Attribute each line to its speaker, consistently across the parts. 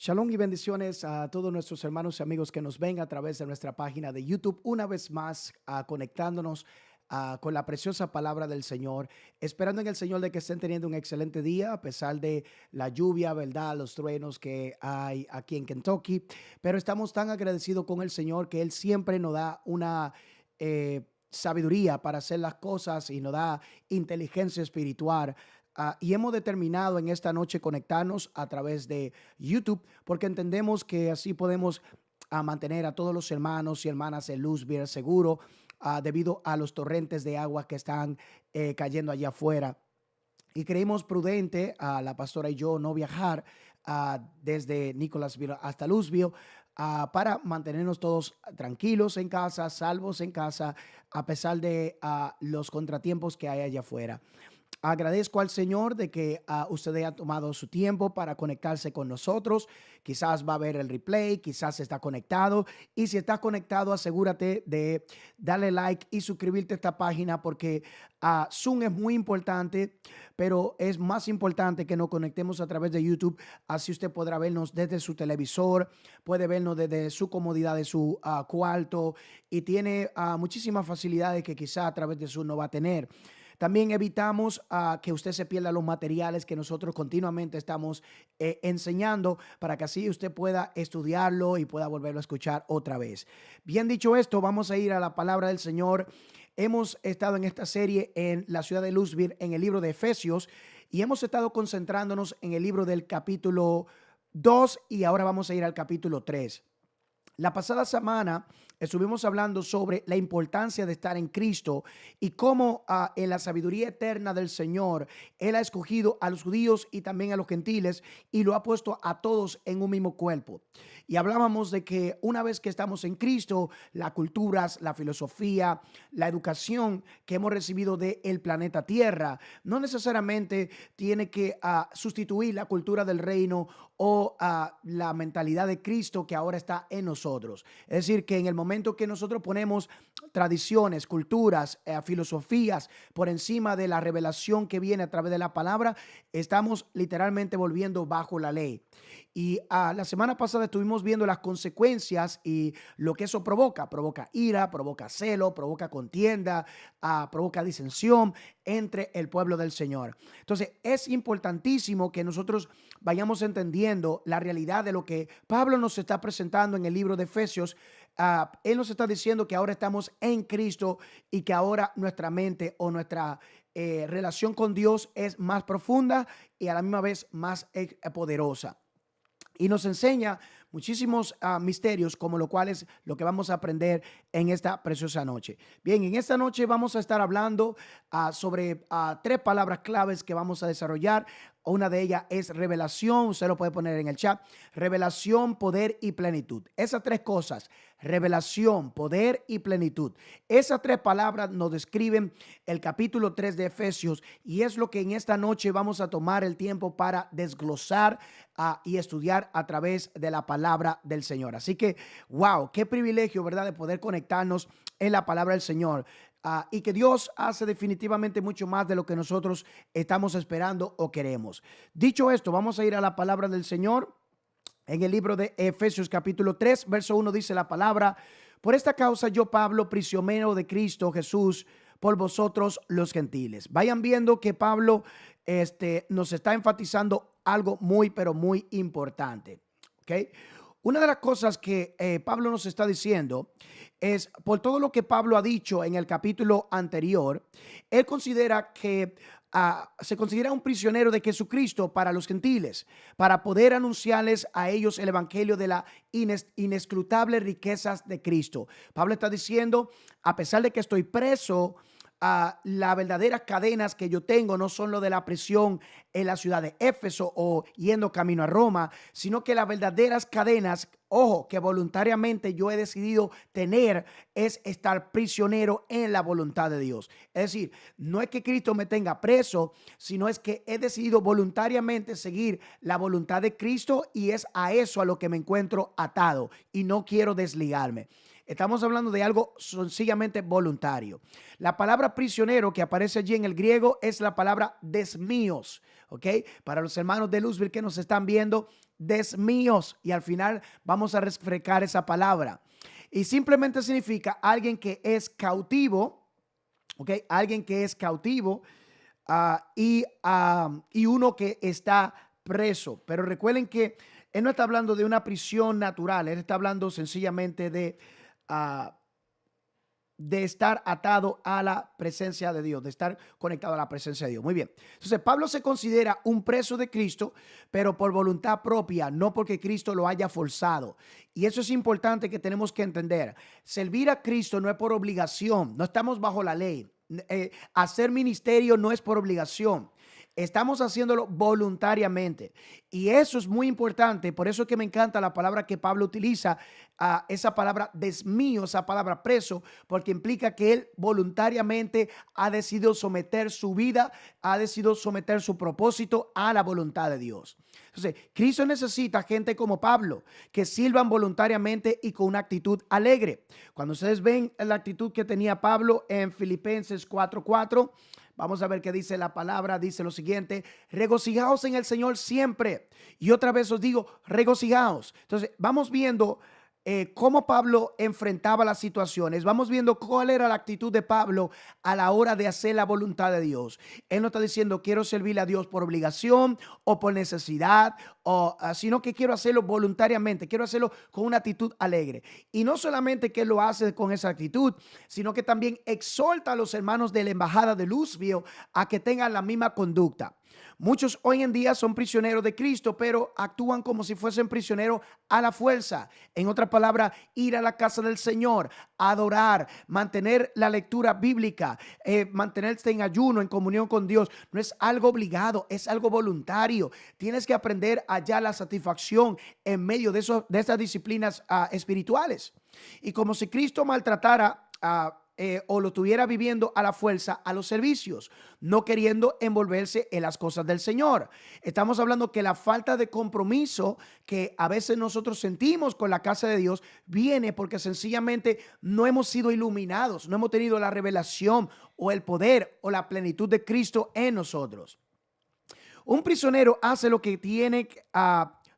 Speaker 1: Shalom y bendiciones a todos nuestros hermanos y amigos que nos ven a través de nuestra página de YouTube. Una vez más, conectándonos con la preciosa palabra del Señor, esperando en el Señor de que estén teniendo un excelente día a pesar de la lluvia, ¿verdad? Los truenos que hay aquí en Kentucky. Pero estamos tan agradecidos con el Señor que Él siempre nos da una sabiduría para hacer las cosas y nos da inteligencia espiritual. Y hemos determinado en esta noche conectarnos a través de YouTube porque entendemos que así podemos mantener a todos los hermanos y hermanas en luz bien seguro debido a los torrentes de agua que están cayendo allá afuera. Y creímos prudente a la pastora y yo no viajar desde Nicholasville hasta Louisville para mantenernos todos tranquilos en casa, salvos en casa, a pesar de los contratiempos que hay allá afuera. Agradezco al Señor de que usted haya tomado su tiempo para conectarse con nosotros. Quizás va a ver el replay, quizás está conectado. Y si estás conectado, asegúrate de darle like y suscribirte a esta página porque Zoom es muy importante, pero es más importante que nos conectemos a través de YouTube. Así usted podrá vernos desde su televisor, puede vernos desde su comodidad de su cuarto y tiene muchísimas facilidades que quizás a través de Zoom no va a tener. También evitamos que usted se pierda los materiales que nosotros continuamente estamos enseñando para que así usted pueda estudiarlo y pueda volverlo a escuchar otra vez. Bien dicho esto, vamos a ir a la palabra del Señor. Hemos estado en esta serie en la ciudad de Louisville, en el libro de Efesios, y hemos estado concentrándonos en el libro del capítulo 2 y ahora vamos a ir al capítulo 3. La pasada semana estuvimos hablando sobre la importancia de estar en Cristo y cómo en la sabiduría eterna del Señor, Él ha escogido a los judíos y también a los gentiles y lo ha puesto a todos en un mismo cuerpo. Y hablábamos de que una vez que estamos en Cristo, las culturas, la filosofía, la educación que hemos recibido del planeta Tierra no necesariamente tiene que sustituir la cultura del reino o la mentalidad de Cristo que ahora está en nosotros. Es decir, que en el momento que nosotros ponemos tradiciones, culturas, filosofías por encima de la revelación que viene a través de la palabra, estamos literalmente volviendo bajo la ley. Y la semana pasada estuvimos viendo las consecuencias y lo que eso provoca. Provoca ira, provoca celo, provoca contienda, provoca disensión entre el pueblo del Señor. Entonces, es importantísimo que nosotros vayamos entendiendo la realidad de lo que Pablo nos está presentando en el libro de Efesios. Él nos está diciendo que ahora estamos en Cristo y que ahora nuestra mente o nuestra relación con Dios es más profunda y a la misma vez más poderosa. Y nos enseña muchísimos misterios, como lo cual es lo que vamos a aprender en esta preciosa noche. Bien, en esta noche vamos a estar hablando sobre tres palabras claves que vamos a desarrollar. Una de ellas es revelación, usted lo puede poner en el chat. Revelación, poder y plenitud. Esas tres cosas, revelación, poder y plenitud. Esas tres palabras nos describen el capítulo 3 de Efesios y es lo que en esta noche vamos a tomar el tiempo para desglosar y estudiar a través de la palabra del Señor. Así que, wow, qué privilegio, ¿verdad?, de poder conectarnos en la palabra del Señor. Y que Dios hace definitivamente mucho más de lo que nosotros estamos esperando o queremos. Dicho esto, vamos a ir a la palabra del Señor. En el libro de Efesios capítulo 3, verso 1 dice la palabra: por esta causa yo, Pablo, prisionero de Cristo Jesús, por vosotros los gentiles. Vayan viendo que Pablo nos está enfatizando algo muy, pero muy importante. ¿Ok? Una de las cosas que Pablo nos está diciendo es, por todo lo que Pablo ha dicho en el capítulo anterior, él considera que se considera un prisionero de Jesucristo para los gentiles, para poder anunciarles a ellos el evangelio de las inescrutables riquezas de Cristo. Pablo está diciendo, a pesar de que estoy preso, las verdaderas cadenas que yo tengo no son lo de la prisión en la ciudad de Éfeso o yendo camino a Roma, sino que las verdaderas cadenas, ojo, que voluntariamente yo he decidido tener, es estar prisionero en la voluntad de Dios. Es decir, no es que Cristo me tenga preso, sino es que he decidido voluntariamente seguir la voluntad de Cristo y es a eso a lo que me encuentro atado y no quiero desligarme. Estamos hablando de algo sencillamente voluntario. La palabra prisionero que aparece allí en el griego es la palabra desmíos, ¿ok? Para los hermanos de Louisville que nos están viendo, desmíos. Y al final vamos a refrescar esa palabra. Y simplemente significa alguien que es cautivo, ¿ok? Alguien que es cautivo y uno que está preso. Pero recuerden que él no está hablando de una prisión natural, él está hablando sencillamente uh, de estar atado a la presencia de Dios, de estar conectado a la presencia de Dios. Muy bien. Entonces, Pablo se considera un preso de Cristo, pero por voluntad propia, no porque Cristo lo haya forzado. Y eso es importante que tenemos que entender. Servir a Cristo no es por obligación, no estamos bajo la ley. Hacer ministerio no es por obligación. Estamos haciéndolo voluntariamente y eso es muy importante. Por eso es que me encanta la palabra que Pablo utiliza, esa palabra desmío, esa palabra preso, porque implica que él voluntariamente ha decidido someter su vida, ha decidido someter su propósito a la voluntad de Dios. Entonces, Cristo necesita gente como Pablo que sirvan voluntariamente y con una actitud alegre. Cuando ustedes ven la actitud que tenía Pablo en Filipenses 4:4, vamos a ver qué dice la palabra. Dice lo siguiente: regocijaos en el Señor siempre. Y otra vez os digo, regocijaos. Entonces, vamos viendo cómo Pablo enfrentaba las situaciones. Vamos viendo cuál era la actitud de Pablo a la hora de hacer la voluntad de Dios. Él no está diciendo quiero servirle a Dios por obligación o por necesidad, sino que quiero hacerlo voluntariamente, quiero hacerlo con una actitud alegre. Y no solamente que él lo hace con esa actitud, sino que también exhorta a los hermanos de la embajada de Luzbio a que tengan la misma conducta. Muchos hoy en día son prisioneros de Cristo, pero actúan como si fuesen prisioneros a la fuerza. En otras palabras, ir a la casa del Señor, adorar, mantener la lectura bíblica, mantenerse en ayuno, en comunión con Dios, no es algo obligado, es algo voluntario. Tienes que aprender a hallar la satisfacción en medio de esas disciplinas espirituales. Y como si Cristo maltratara o lo estuviera viviendo a la fuerza a los servicios, no queriendo envolverse en las cosas del Señor. Estamos hablando que la falta de compromiso que a veces nosotros sentimos con la casa de Dios viene porque sencillamente no hemos sido iluminados, no hemos tenido la revelación o el poder o la plenitud de Cristo en nosotros. Un prisionero hace lo que tiene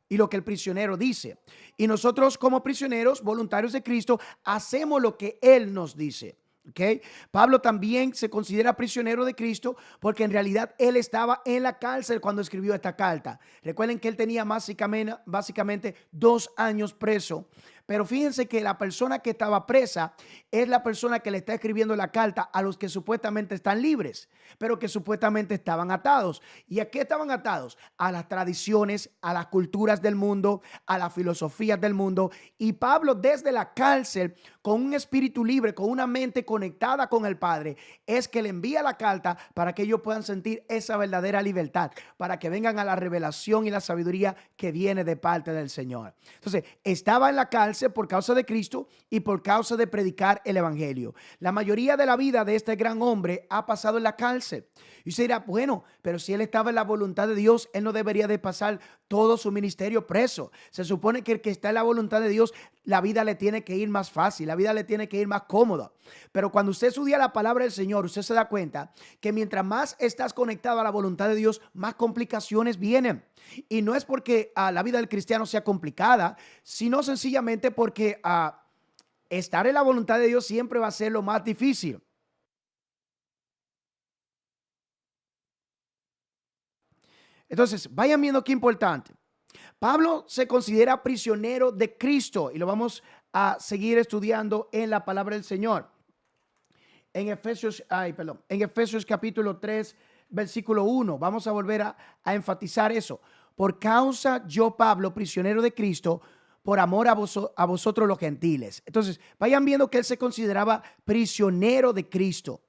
Speaker 1: y lo que el prisionero dice. Y nosotros como prisioneros voluntarios de Cristo hacemos lo que Él nos dice. Okay. Pablo también se considera prisionero de Cristo porque en realidad él estaba en la cárcel cuando escribió esta carta. Recuerden que él tenía básicamente 2 años preso. Pero fíjense que la persona que estaba presa es la persona que le está escribiendo la carta a los que supuestamente están libres, pero que supuestamente estaban atados. ¿Y a qué estaban atados? A las tradiciones, a las culturas del mundo, a las filosofías del mundo. Y Pablo desde la cárcel, con un espíritu libre, con una mente conectada con el Padre, es que le envía la carta para que ellos puedan sentir esa verdadera libertad, para que vengan a la revelación y la sabiduría que viene de parte del Señor. Entonces, estaba en la cárcel por causa de Cristo y por causa de predicar el evangelio. La mayoría de la vida de este gran hombre ha pasado en la cárcel. Y usted dirá, bueno, pero si él estaba en la voluntad de Dios, él no debería de pasar todo su ministerio preso. Se supone que el que está en la voluntad de Dios, la vida le tiene que ir más fácil, la vida le tiene que ir más cómoda. Pero cuando usted estudia la palabra del Señor, usted se da cuenta que mientras más estás conectado a la voluntad de Dios, más complicaciones vienen. Y no es porque la vida del cristiano sea complicada, sino sencillamente porque estar en la voluntad de Dios siempre va a ser lo más difícil. Entonces, vayan viendo qué importante. Pablo se considera prisionero de Cristo y lo vamos a seguir estudiando en la palabra del Señor. En Efesios capítulo 3, versículo 1, vamos a volver a enfatizar eso. Por causa yo, Pablo, prisionero de Cristo, por amor a vosotros los gentiles. Entonces, vayan viendo que él se consideraba prisionero de Cristo,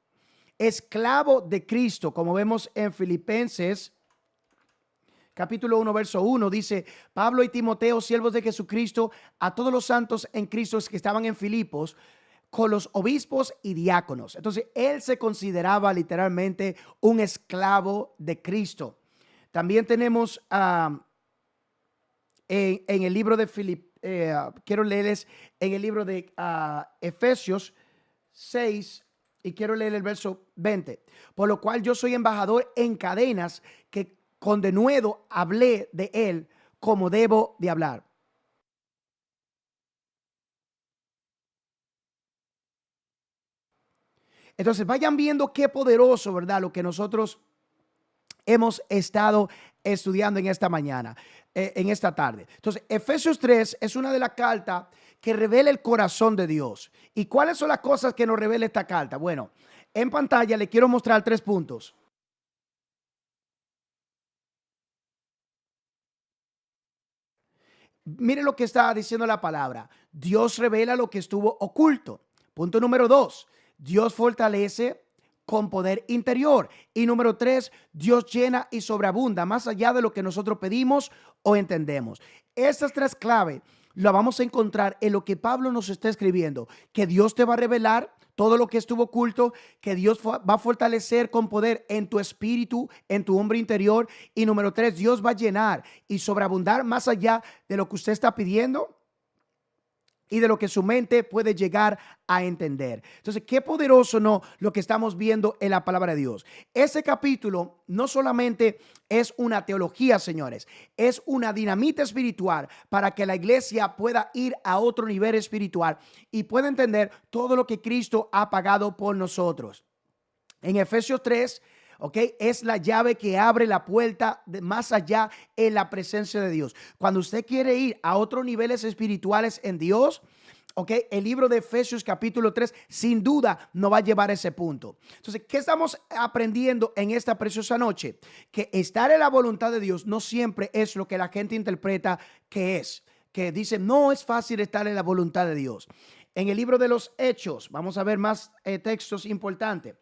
Speaker 1: esclavo de Cristo, como vemos en Filipenses capítulo 1, verso 1, dice: Pablo y Timoteo, siervos de Jesucristo, a todos los santos en Cristo que estaban en Filipos, con los obispos y diáconos. Entonces, él se consideraba literalmente un esclavo de Cristo. También tenemos en el libro de quiero leerles en el libro de Efesios 6, y quiero leer el verso 20. Por lo cual yo soy embajador en cadenas, que con denuedo hablé de él como debo de hablar. Entonces vayan viendo qué poderoso, ¿verdad? Lo que nosotros hemos estado estudiando en esta mañana, en esta tarde. Entonces, Efesios 3 es una de las cartas que revela el corazón de Dios. ¿Y cuáles son las cosas que nos revela esta carta? Bueno, en pantalla le quiero mostrar 3 puntos. Mire lo que está diciendo la palabra. Dios revela lo que estuvo oculto. Punto número 2. Dios fortalece con poder interior. Y número 3, Dios llena y sobreabunda más allá de lo que nosotros pedimos o entendemos. Estas 3 claves las vamos a encontrar en lo que Pablo nos está escribiendo, que Dios te va a revelar todo lo que estuvo oculto, que Dios va a fortalecer con poder en tu espíritu, en tu hombre interior. Y número 3, Dios va a llenar y sobreabundar más allá de lo que usted está pidiendo y de lo que su mente puede llegar a entender. Entonces, qué poderoso, ¿no?, lo que estamos viendo en la palabra de Dios. Ese capítulo no solamente es una teología, señores, es una dinamita espiritual para que la iglesia pueda ir a otro nivel espiritual y pueda entender todo lo que Cristo ha pagado por nosotros. En Efesios 3, ¿ok?, es la llave que abre la puerta de más allá en la presencia de Dios. Cuando usted quiere ir a otros niveles espirituales en Dios, ¿ok?, el libro de Efesios capítulo 3 sin duda nos va a llevar a ese punto. Entonces, ¿qué estamos aprendiendo en esta preciosa noche? Que estar en la voluntad de Dios no siempre es lo que la gente interpreta que es. Que dice, no es fácil estar en la voluntad de Dios. En el libro de los Hechos, vamos a ver más textos importantes.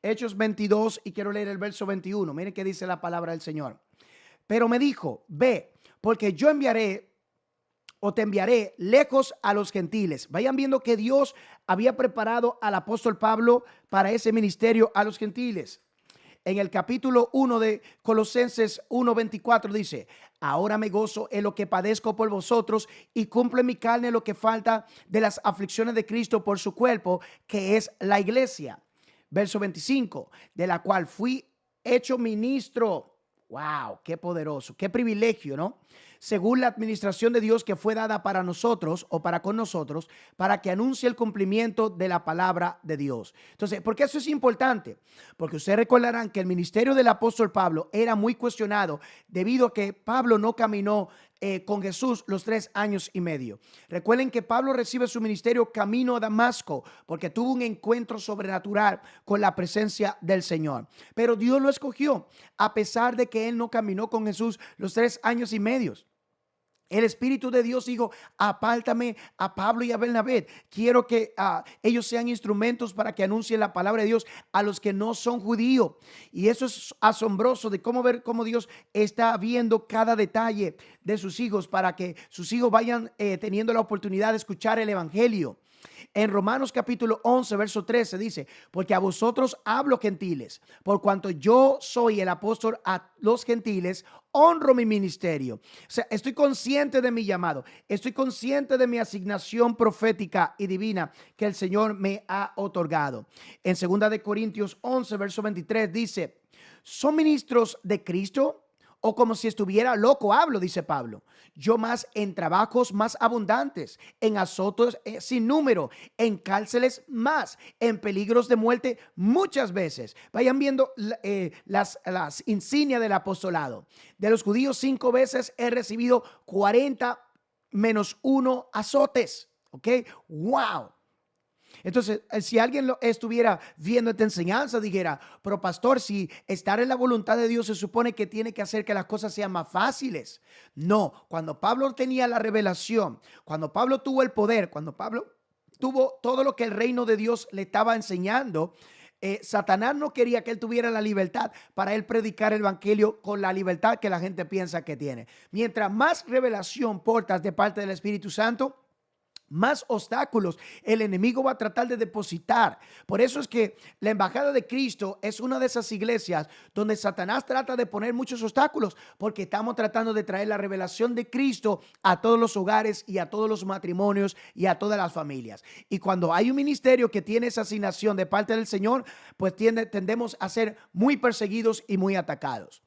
Speaker 1: Hechos 22, y quiero leer el verso 21. Miren qué dice la palabra del Señor. Pero me dijo, ve, porque yo enviaré o te enviaré lejos a los gentiles. Vayan viendo que Dios había preparado al apóstol Pablo para ese ministerio a los gentiles. En el capítulo 1 de Colosenses 1:24 dice, ahora me gozo en lo que padezco por vosotros y cumple en mi carne lo que falta de las aflicciones de Cristo por su cuerpo, que es la iglesia. Verso 25, de la cual fui hecho ministro. Wow, qué poderoso, qué privilegio, ¿no? Según la administración de Dios que fue dada para nosotros o para con nosotros, para que anuncie el cumplimiento de la palabra de Dios. Entonces, ¿por qué eso es importante? Porque ustedes recordarán que el ministerio del apóstol Pablo era muy cuestionado debido a que Pablo no caminó con Jesús los 3 años y medio. Recuerden que Pablo recibe su ministerio camino a Damasco porque tuvo un encuentro sobrenatural con la presencia del Señor. Pero Dios lo escogió a pesar de que él no caminó con Jesús los 3 años y medio. El Espíritu de Dios dijo, apártame a Pablo y a Bernabé. Quiero que ellos sean instrumentos para que anuncien la palabra de Dios a los que no son judíos. Y eso es asombroso de cómo ver cómo Dios está viendo cada detalle de sus hijos para que sus hijos vayan teniendo la oportunidad de escuchar el evangelio. En Romanos capítulo 11, verso 13 dice, porque a vosotros hablo gentiles, por cuanto yo soy el apóstol a los gentiles, honro mi ministerio. O sea, estoy consciente de mi llamado, estoy consciente de mi asignación profética y divina que el Señor me ha otorgado. En 2 de Corintios 11, verso 23 dice, ¿son ministros de Cristo? O como si estuviera loco hablo, dice Pablo. Yo más en trabajos más abundantes, en azotes sin número, en cárceles más, en peligros de muerte muchas veces. Vayan viendo las insignias del apostolado. De los judíos 5 veces he recibido 40 menos 1 azotes. ¿Ok? ¡Wow! Entonces, si alguien estuviera viendo esta enseñanza, dijera, pero pastor, si estar en la voluntad de Dios se supone que tiene que hacer que las cosas sean más fáciles. No, cuando Pablo tenía la revelación, cuando Pablo tuvo el poder, cuando Pablo tuvo todo lo que el reino de Dios le estaba enseñando, Satanás no quería que él tuviera la libertad para él predicar el evangelio con la libertad que la gente piensa que tiene. Mientras más revelación portas de parte del Espíritu Santo, más obstáculos el enemigo va a tratar de depositar. Por eso es que la embajada de Cristo es una de esas iglesias donde Satanás trata de poner muchos obstáculos, porque estamos tratando de traer la revelación de Cristo a todos los hogares y a todos los matrimonios y a todas las familias. Y cuando hay un ministerio que tiene esa asignación de parte del Señor, pues tendemos a ser muy perseguidos y muy atacados.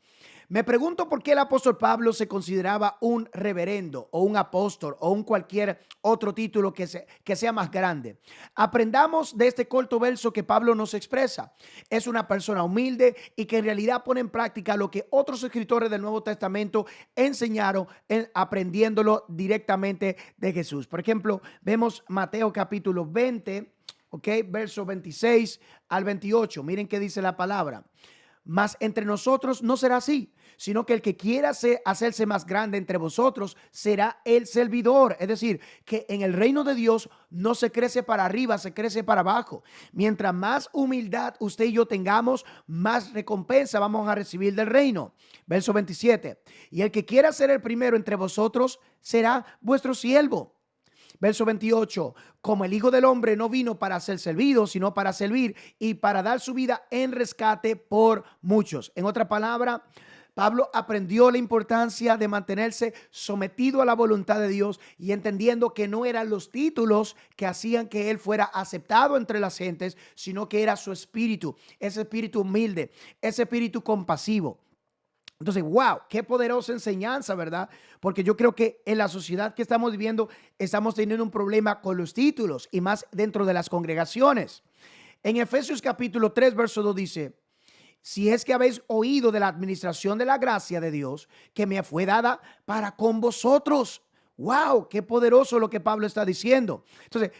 Speaker 1: Me pregunto por qué el apóstol Pablo se consideraba un reverendo o un apóstol o un cualquier otro título que sea más grande. Aprendamos de este corto verso que Pablo nos expresa. Es una persona humilde y que en realidad pone en práctica lo que otros escritores del Nuevo Testamento enseñaron aprendiéndolo directamente de Jesús. Por ejemplo, vemos Mateo capítulo 20, verso 26 al 28. Miren qué dice la palabra. Mas entre nosotros no será así, sino que el que quiera hacerse más grande entre vosotros será el servidor. Es decir, que en el reino de Dios no se crece para arriba, se crece para abajo. Mientras más humildad usted y yo tengamos, más recompensa vamos a recibir del reino. Verso 27. Y el que quiera ser el primero entre vosotros será vuestro siervo. Verso 28, como el Hijo del Hombre no vino para ser servido, sino para servir y para dar su vida en rescate por muchos. En otra palabra, Pablo aprendió la importancia de mantenerse sometido a la voluntad de Dios y entendiendo que no eran los títulos que hacían que él fuera aceptado entre las gentes, sino que era su espíritu, ese espíritu humilde, ese espíritu compasivo. Entonces, wow, qué poderosa enseñanza, ¿verdad? Porque yo creo que en la sociedad que estamos viviendo estamos teniendo un problema con los títulos y más dentro de las congregaciones. En Efesios capítulo 3, verso 2 dice, si es que habéis oído de la administración de la gracia de Dios que me fue dada para con vosotros. Wow, qué poderoso lo que Pablo está diciendo. Entonces,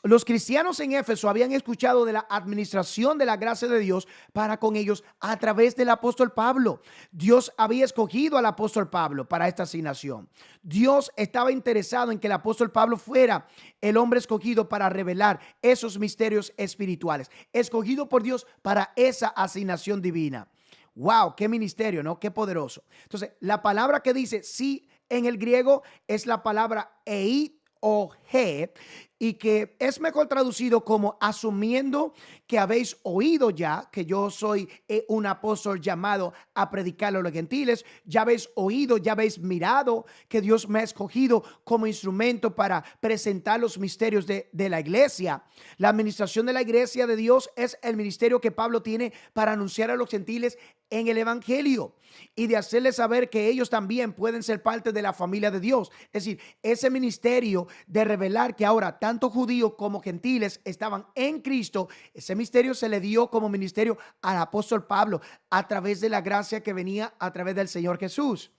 Speaker 1: los cristianos en Éfeso habían escuchado de la administración de la gracia de Dios para con ellos a través del apóstol Pablo. Dios había escogido al apóstol Pablo para esta asignación. Dios estaba interesado en que el apóstol Pablo fuera el hombre escogido para revelar esos misterios espirituales, escogido por Dios para esa asignación divina. Wow, qué ministerio, ¿no? Qué poderoso. Entonces, la palabra que dice sí en el griego es la palabra ei o G, y que es mejor traducido como asumiendo que habéis oído ya que yo soy un apóstol llamado a predicar a los gentiles. Ya habéis oído, ya habéis mirado que Dios me ha escogido como instrumento para presentar los misterios de la iglesia. La administración de la iglesia de Dios es el ministerio que Pablo tiene para anunciar a los gentiles en el evangelio y de hacerles saber que ellos también pueden ser parte de la familia de Dios. Es decir, ese ministerio de revelar que ahora tanto judíos como gentiles estaban en Cristo, ese misterio se le dio como ministerio al apóstol Pablo a través de la gracia que venía a través del Señor Jesús.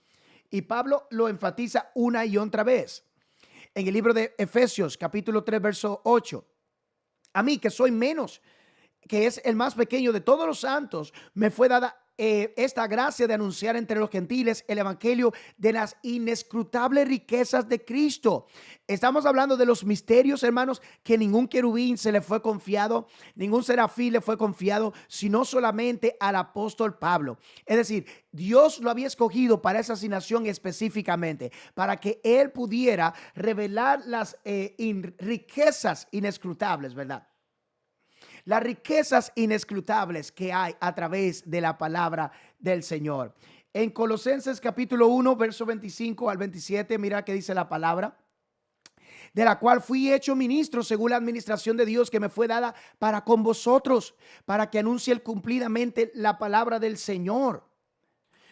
Speaker 1: Y Pablo lo enfatiza una y otra vez. En el libro de Efesios, capítulo 3, verso 8. A mí, que soy menos, que es el más pequeño de todos los santos, me fue dada esta gracia de anunciar entre los gentiles el evangelio de las inescrutables riquezas de Cristo. Estamos hablando de los misterios, hermanos, que ningún querubín se le fue confiado, ningún serafín le fue confiado, sino solamente al apóstol Pablo. Es decir, Dios lo había escogido para esa asignación específicamente, para que él pudiera revelar las riquezas inescrutables, ¿verdad? Las riquezas inescrutables que hay a través de la palabra del Señor. En Colosenses capítulo 1, verso 25 al 27, mira que dice la palabra, de la cual fui hecho ministro según la administración de Dios que me fue dada para con vosotros, para que anuncie cumplidamente la palabra del Señor.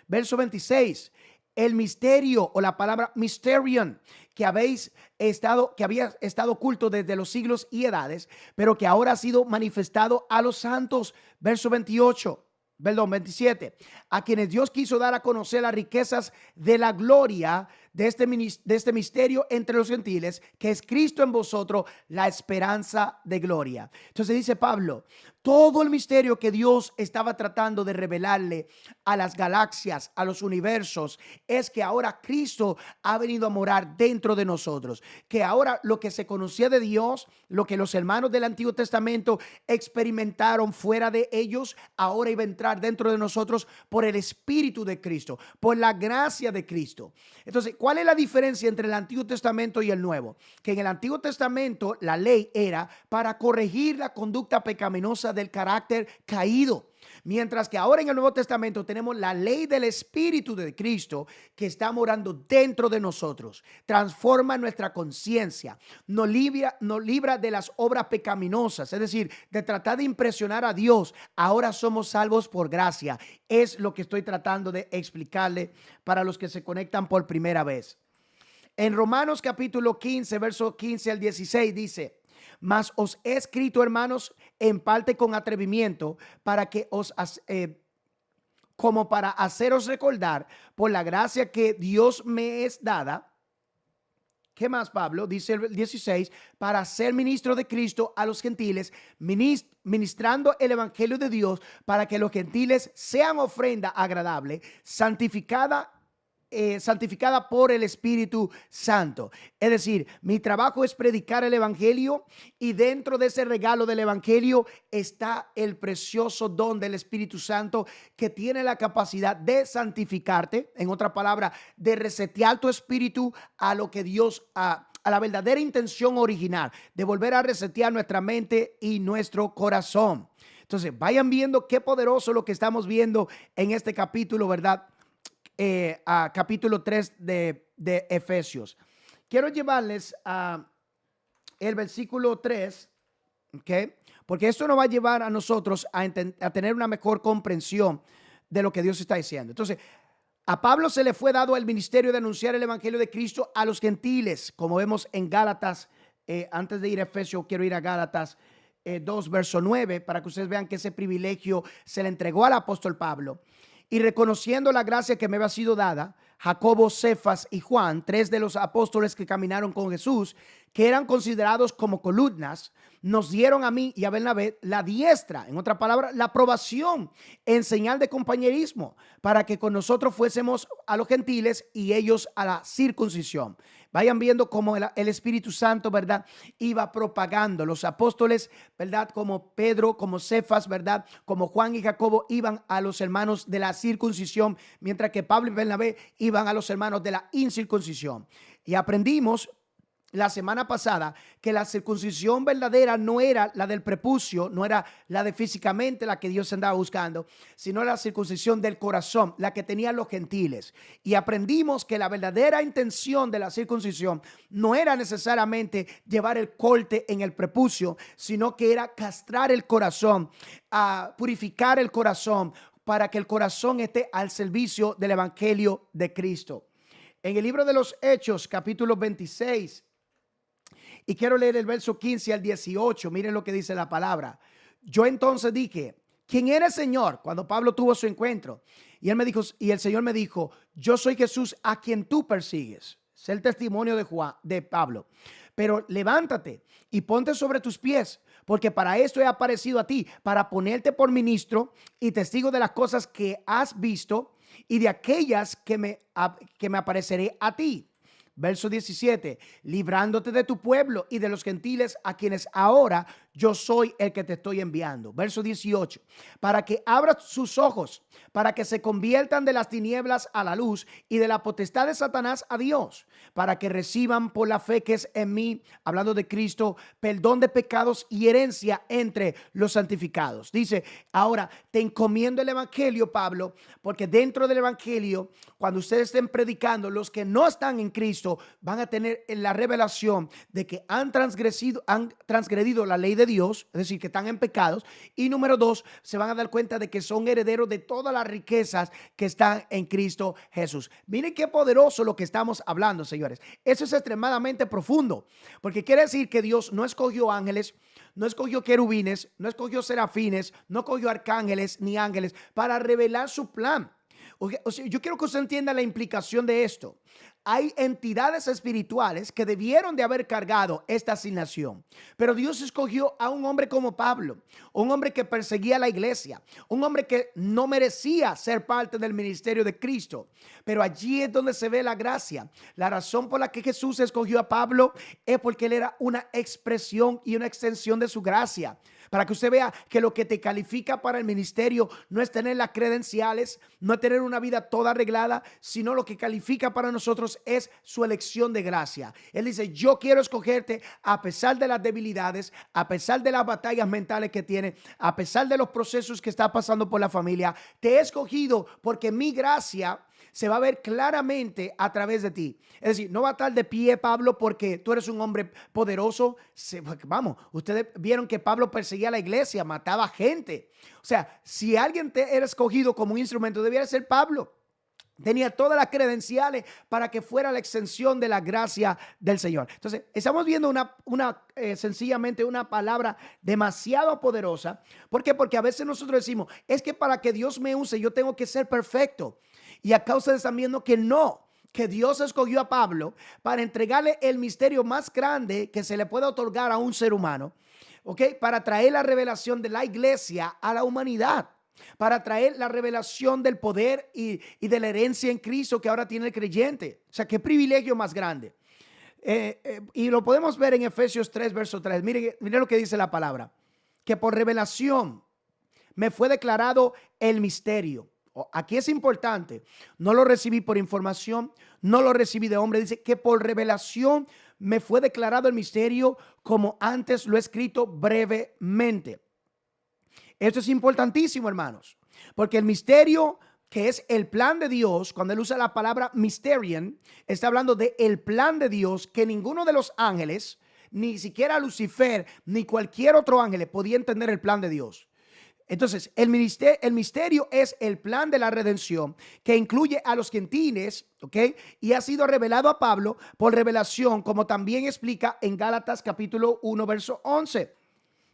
Speaker 1: Verso 26, el misterio o la palabra mysterion que había estado oculto desde los siglos y edades, pero que ahora ha sido manifestado a los santos. Verso 27, a quienes Dios quiso dar a conocer las riquezas de la gloria de este misterio entre los gentiles, que es Cristo en vosotros, la esperanza de gloria. Entonces dice Pablo, todo el misterio que Dios estaba tratando de revelarle a las galaxias, a los universos, es que ahora Cristo ha venido a morar dentro de nosotros, que ahora lo que se conocía de Dios, lo que los hermanos del Antiguo Testamento experimentaron fuera de ellos, ahora iba a entrar dentro de nosotros por el Espíritu de Cristo, por la gracia de Cristo. Entonces, ¿cuál es la diferencia entre el Antiguo Testamento y el Nuevo? Que en el Antiguo Testamento la ley era para corregir la conducta pecaminosa del carácter caído. Mientras que ahora en el Nuevo Testamento tenemos la ley del Espíritu de Cristo que está morando dentro de nosotros. Transforma nuestra conciencia, nos libra de las obras pecaminosas, es decir, de tratar de impresionar a Dios. Ahora somos salvos por gracia. Es lo que estoy tratando de explicarle para los que se conectan por primera vez. En Romanos capítulo 15, verso 15 al 16 dice: mas os he escrito, hermanos, en parte con atrevimiento, para que como para haceros recordar por la gracia que Dios me es dada. ¿Qué más, Pablo? Dice el 16, para ser ministro de Cristo a los gentiles, ministrando el evangelio de Dios, para que los gentiles sean ofrenda agradable, santificada por el Espíritu Santo. Es decir, mi trabajo es predicar el evangelio, y dentro de ese regalo del evangelio está el precioso don del Espíritu Santo, que tiene la capacidad de santificarte, en otra palabra, de resetear tu espíritu a lo que Dios a la verdadera intención original, de volver a resetear nuestra mente y nuestro corazón. Entonces, vayan viendo qué poderoso lo que estamos viendo en este capítulo, ¿verdad? A capítulo 3 de Efesios. Quiero llevarles a el versículo 3, ¿ok? Porque esto nos va a llevar a nosotros a tener una mejor comprensión de lo que Dios está diciendo. Entonces, a Pablo se le fue dado el ministerio de anunciar el evangelio de Cristo a los gentiles, como vemos en Gálatas. Antes de ir a Efesios, quiero ir a Gálatas 2, verso 9, para que ustedes vean que ese privilegio se le entregó al apóstol Pablo. Y reconociendo la gracia que me había sido dada, Jacobo, Cefas y Juan, 3 de los apóstoles que caminaron con Jesús, que eran considerados como columnas, nos dieron a mí y a Bernabé la diestra, en otra palabra, la aprobación en señal de compañerismo, para que con nosotros fuésemos a los gentiles y ellos a la circuncisión. Vayan viendo cómo el Espíritu Santo, ¿verdad?, iba propagando. Los apóstoles, ¿verdad?, como Pedro, como Cefas, ¿verdad?, como Juan y Jacobo, iban a los hermanos de la circuncisión, mientras que Pablo y Bernabé iban a los hermanos de la incircuncisión. Y aprendimos la semana pasada que la circuncisión verdadera no era la del prepucio, no era la de físicamente la que Dios andaba buscando, sino la circuncisión del corazón, la que tenían los gentiles. Y aprendimos que la verdadera intención de la circuncisión no era necesariamente llevar el corte en el prepucio, sino que era castrar el corazón, purificar el corazón, para que el corazón esté al servicio del evangelio de Cristo. En el libro de los Hechos, capítulo 26, y quiero leer el verso 15 al 18. Miren lo que dice la palabra. Yo entonces dije: ¿quién eres, Señor? Cuando Pablo tuvo su encuentro. Y él me dijo, y el Señor me dijo: yo soy Jesús a quien tú persigues. Es el testimonio de Pablo. Pero levántate y ponte sobre tus pies, porque para esto he aparecido a ti, para ponerte por ministro y testigo de las cosas que has visto y de aquellas que me apareceré a ti. Verso 17, librándote de tu pueblo y de los gentiles a quienes ahora yo soy el que te estoy enviando. Verso 18, para que abras sus ojos, para que se conviertan de las tinieblas a la luz y de la potestad de Satanás a Dios, para que reciban por la fe que es en mí, hablando de Cristo, perdón de pecados y herencia entre los santificados. Dice, ahora te encomiendo el evangelio, Pablo, porque dentro del evangelio, cuando ustedes estén predicando, los que no están en Cristo van a tener la revelación de que han transgredido la ley de Dios, es decir, que están en pecados. Y número 2, se van a dar cuenta de que son herederos de todas las riquezas que están en Cristo Jesús. Miren qué poderoso lo que estamos hablando, señores. Eso es extremadamente profundo, porque quiere decir que Dios no escogió ángeles, no escogió querubines, no escogió serafines, no escogió arcángeles ni ángeles para revelar su plan. O sea, yo quiero que usted entienda la implicación de esto. Hay entidades espirituales que debieron de haber cargado esta asignación, pero Dios escogió a un hombre como Pablo, un hombre que perseguía la iglesia, un hombre que no merecía ser parte del ministerio de Cristo, pero allí es donde se ve la gracia. La razón por la que Jesús escogió a Pablo es porque él era una expresión y una extensión de su gracia. Para que usted vea que lo que te califica para el ministerio no es tener las credenciales, no es tener una vida toda arreglada, sino lo que califica para nosotros es su elección de gracia. Él dice, yo quiero escogerte a pesar de las debilidades, a pesar de las batallas mentales que tiene, a pesar de los procesos que está pasando por la familia. Te he escogido porque mi gracia se va a ver claramente a través de ti. Es decir, no va a estar de pie Pablo porque tú eres un hombre poderoso. Vamos, ustedes vieron que Pablo perseguía a la iglesia, mataba gente. O sea, si alguien te era escogido como un instrumento, debiera ser Pablo. Tenía todas las credenciales para que fuera la extensión de la gracia del Señor. Entonces, estamos viendo sencillamente una palabra demasiado poderosa. ¿Por qué? Porque a veces nosotros decimos, es que para que Dios me use, yo tengo que ser perfecto. Y acá ustedes están viendo que no, que Dios escogió a Pablo para entregarle el misterio más grande que se le puede otorgar a un ser humano, ¿ok? Para traer la revelación de la iglesia a la humanidad, para traer la revelación del poder y de la herencia en Cristo que ahora tiene el creyente. O sea, qué privilegio más grande. Y lo podemos ver en Efesios 3, verso 3. Mire lo que dice la palabra. Que por revelación me fue declarado el misterio. Aquí es importante. No lo recibí por información, no lo recibí de hombre. Dice que por revelación me fue declarado el misterio como antes lo he escrito brevemente. Esto es importantísimo, hermanos, porque el misterio, que es el plan de Dios, cuando él usa la palabra mysterion, está hablando de el plan de Dios que ninguno de los ángeles, ni siquiera Lucifer, ni cualquier otro ángel podía entender el plan de Dios. Entonces, el misterio es el plan de la redención que incluye a los gentiles, ¿ok? Y ha sido revelado a Pablo por revelación, como también explica en Gálatas capítulo 1, verso 11.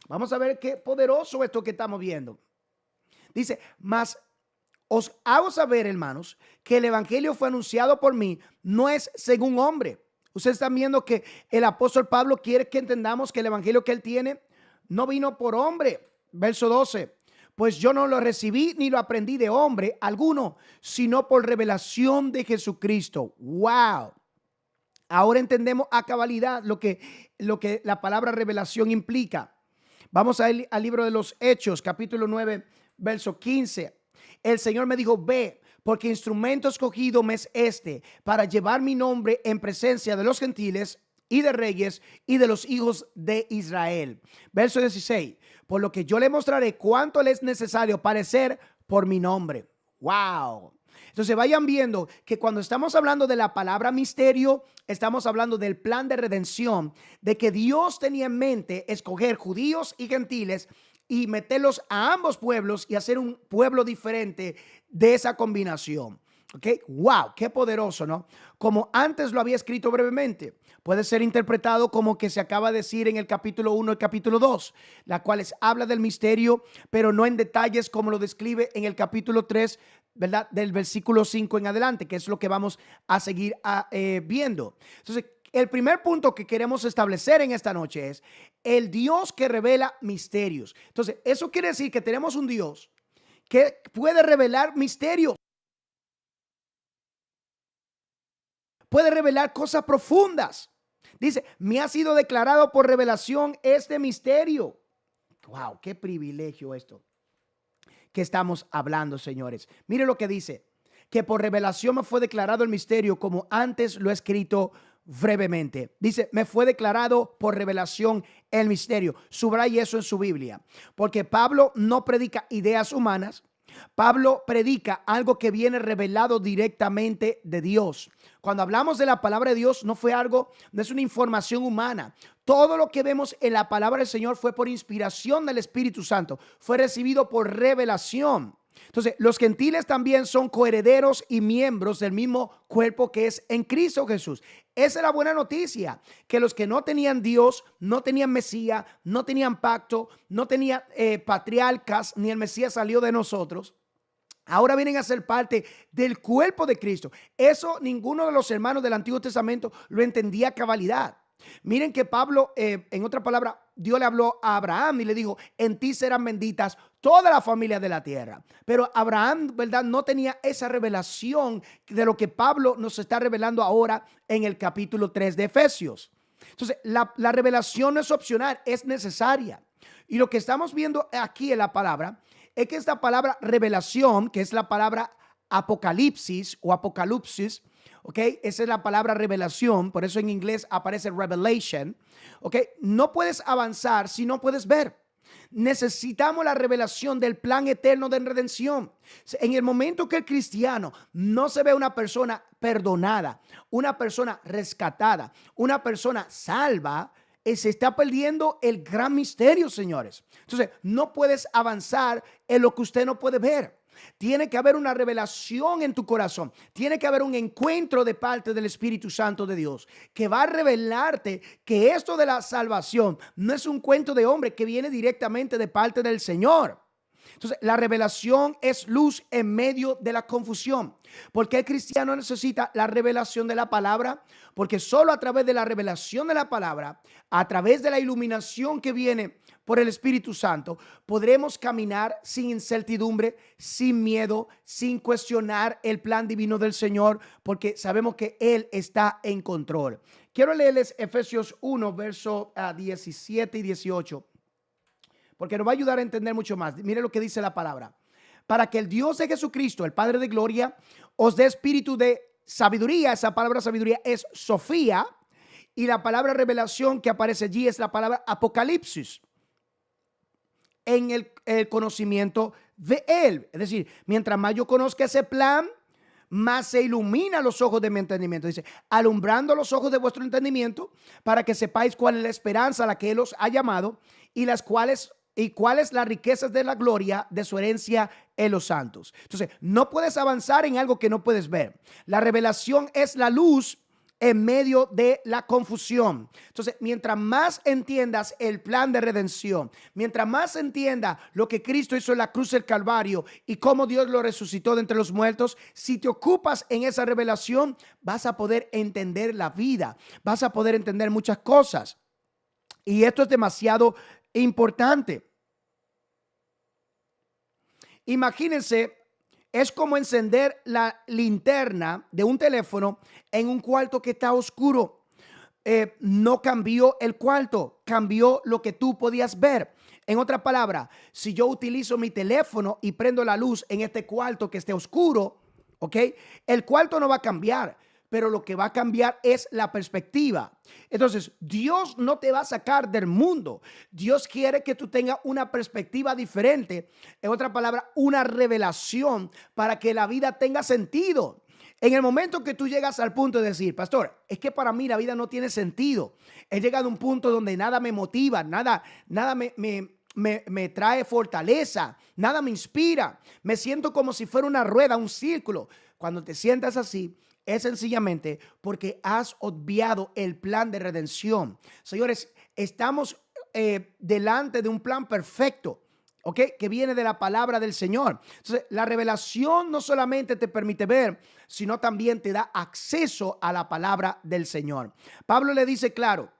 Speaker 1: Vamos a ver qué poderoso esto que estamos viendo. Dice, mas os hago saber, hermanos, que el evangelio fue anunciado por mí, no es según hombre. Ustedes están viendo que el apóstol Pablo quiere que entendamos que el evangelio que él tiene no vino por hombre. Verso 12. Pues yo no lo recibí ni lo aprendí de hombre alguno, sino por revelación de Jesucristo. ¡Wow! Ahora entendemos a cabalidad lo que la palabra revelación implica. Vamos a ir al libro de los Hechos, capítulo 9, verso 15. El Señor me dijo, ve, porque instrumento escogido me es este, para llevar mi nombre en presencia de los gentiles y de reyes y de los hijos de Israel. Verso 16. Por lo que yo le mostraré cuánto le es necesario padecer por mi nombre. Wow. Entonces vayan viendo que cuando estamos hablando de la palabra misterio, estamos hablando del plan de redención, de que Dios tenía en mente escoger judíos y gentiles y meterlos a ambos pueblos y hacer un pueblo diferente de esa combinación. ¿Ok? Wow, qué poderoso, ¿no? Como antes lo había escrito brevemente. Puede ser interpretado como que se acaba de decir en el capítulo 1 y capítulo 2, la cual habla del misterio, pero no en detalles como lo describe en el capítulo 3, ¿verdad? Del versículo 5 en adelante, que es lo que vamos a seguir viendo. Entonces, el primer punto que queremos establecer en esta noche es el Dios que revela misterios. Entonces, eso quiere decir que tenemos un Dios que puede revelar misterios. Puede revelar cosas profundas. Dice, me ha sido declarado por revelación este misterio. Wow, qué privilegio esto que estamos hablando, señores. Mire lo que dice, que por revelación me fue declarado el misterio como antes lo he escrito brevemente. Dice, me fue declarado por revelación el misterio. Subraye eso en su Biblia, porque Pablo no predica ideas humanas. Pablo predica algo que viene revelado directamente de Dios. Cuando hablamos de la palabra de Dios, no es una información humana. Todo lo que vemos en la palabra del Señor fue por inspiración del Espíritu Santo. Fue recibido por revelación. Entonces, los gentiles también son coherederos y miembros del mismo cuerpo que es en Cristo Jesús. Esa es la buena noticia, que los que no tenían Dios, no tenían Mesías, no tenían pacto, no tenían patriarcas, ni el Mesías salió de nosotros, ahora vienen a ser parte del cuerpo de Cristo. Eso ninguno de los hermanos del Antiguo Testamento lo entendía a cabalidad. Miren que Pablo, en otra palabra, Dios le habló a Abraham y le dijo, en ti serán benditas toda la familia de la tierra. Pero Abraham, ¿verdad?, no tenía esa revelación de lo que Pablo nos está revelando ahora en el capítulo 3 de Efesios. Entonces, la revelación no es opcional, es necesaria. Y lo que estamos viendo aquí en la palabra es que esta palabra revelación, que es la palabra apocalipsis o apocalipsis, ¿ok? Esa es la palabra revelación, por eso en inglés aparece revelation, ¿ok? No puedes avanzar si no puedes ver. Necesitamos la revelación del plan eterno de redención. En el momento que el cristiano no se ve una persona perdonada, una persona rescatada, una persona salva, se está perdiendo el gran misterio, señores. Entonces, no puedes avanzar en lo que usted no puede ver. Tiene que haber una revelación en tu corazón. Tiene que haber un encuentro de parte del Espíritu Santo de Dios que va a revelarte que esto de la salvación no es un cuento de hombre, que viene directamente de parte del Señor. Entonces, la revelación es luz en medio de la confusión. ¿Por qué el cristiano necesita la revelación de la palabra? Porque solo a través de la revelación de la palabra, a través de la iluminación que viene por el Espíritu Santo, podremos caminar sin incertidumbre, sin miedo, sin cuestionar el plan divino del Señor, porque sabemos que Él está en control. Quiero leerles Efesios 1, verso 17 y 18. Porque nos va a ayudar a entender mucho más. Mire lo que dice la palabra. Para que el Dios de Jesucristo, el Padre de gloria, os dé espíritu de sabiduría. Esa palabra sabiduría es Sofía. Y la palabra revelación que aparece allí es la palabra apocalipsis. En el conocimiento de Él. Es decir, mientras más yo conozca ese plan, más se ilumina los ojos de mi entendimiento. Dice, alumbrando los ojos de vuestro entendimiento, para que sepáis cuál es la esperanza a la que Él os ha llamado y cuáles las riquezas de la gloria de su herencia en los santos. Entonces, no puedes avanzar en algo que no puedes ver. La revelación es la luz en medio de la confusión. Entonces, mientras más entiendas el plan de redención, mientras más entiendas lo que Cristo hizo en la cruz del Calvario y cómo Dios lo resucitó de entre los muertos, si te ocupas en esa revelación, vas a poder entender la vida, vas a poder entender muchas cosas. Y esto es demasiado importante. Imagínense, es como encender la linterna de un teléfono en un cuarto que está oscuro. No cambió el cuarto, cambió lo que tú podías ver. En otra palabra, si yo utilizo mi teléfono y prendo la luz en este cuarto que esté oscuro, ¿ok? El cuarto no va a cambiar, pero lo que va a cambiar es la perspectiva. Entonces, Dios no te va a sacar del mundo. Dios quiere que tú tengas una perspectiva diferente. En otra palabra, una revelación para que la vida tenga sentido. En el momento que tú llegas al punto de decir, pastor, es que para mí la vida no tiene sentido. He llegado a un punto donde nada me motiva, nada me trae fortaleza, nada me inspira. Me siento como si fuera una rueda, un círculo. Cuando te sientas así, es sencillamente porque has obviado el plan de redención. Señores, estamos delante de un plan perfecto, ¿ok? Que viene de la palabra del Señor. Entonces, la revelación no solamente te permite ver, sino también te da acceso a la palabra del Señor. Pablo le dice claro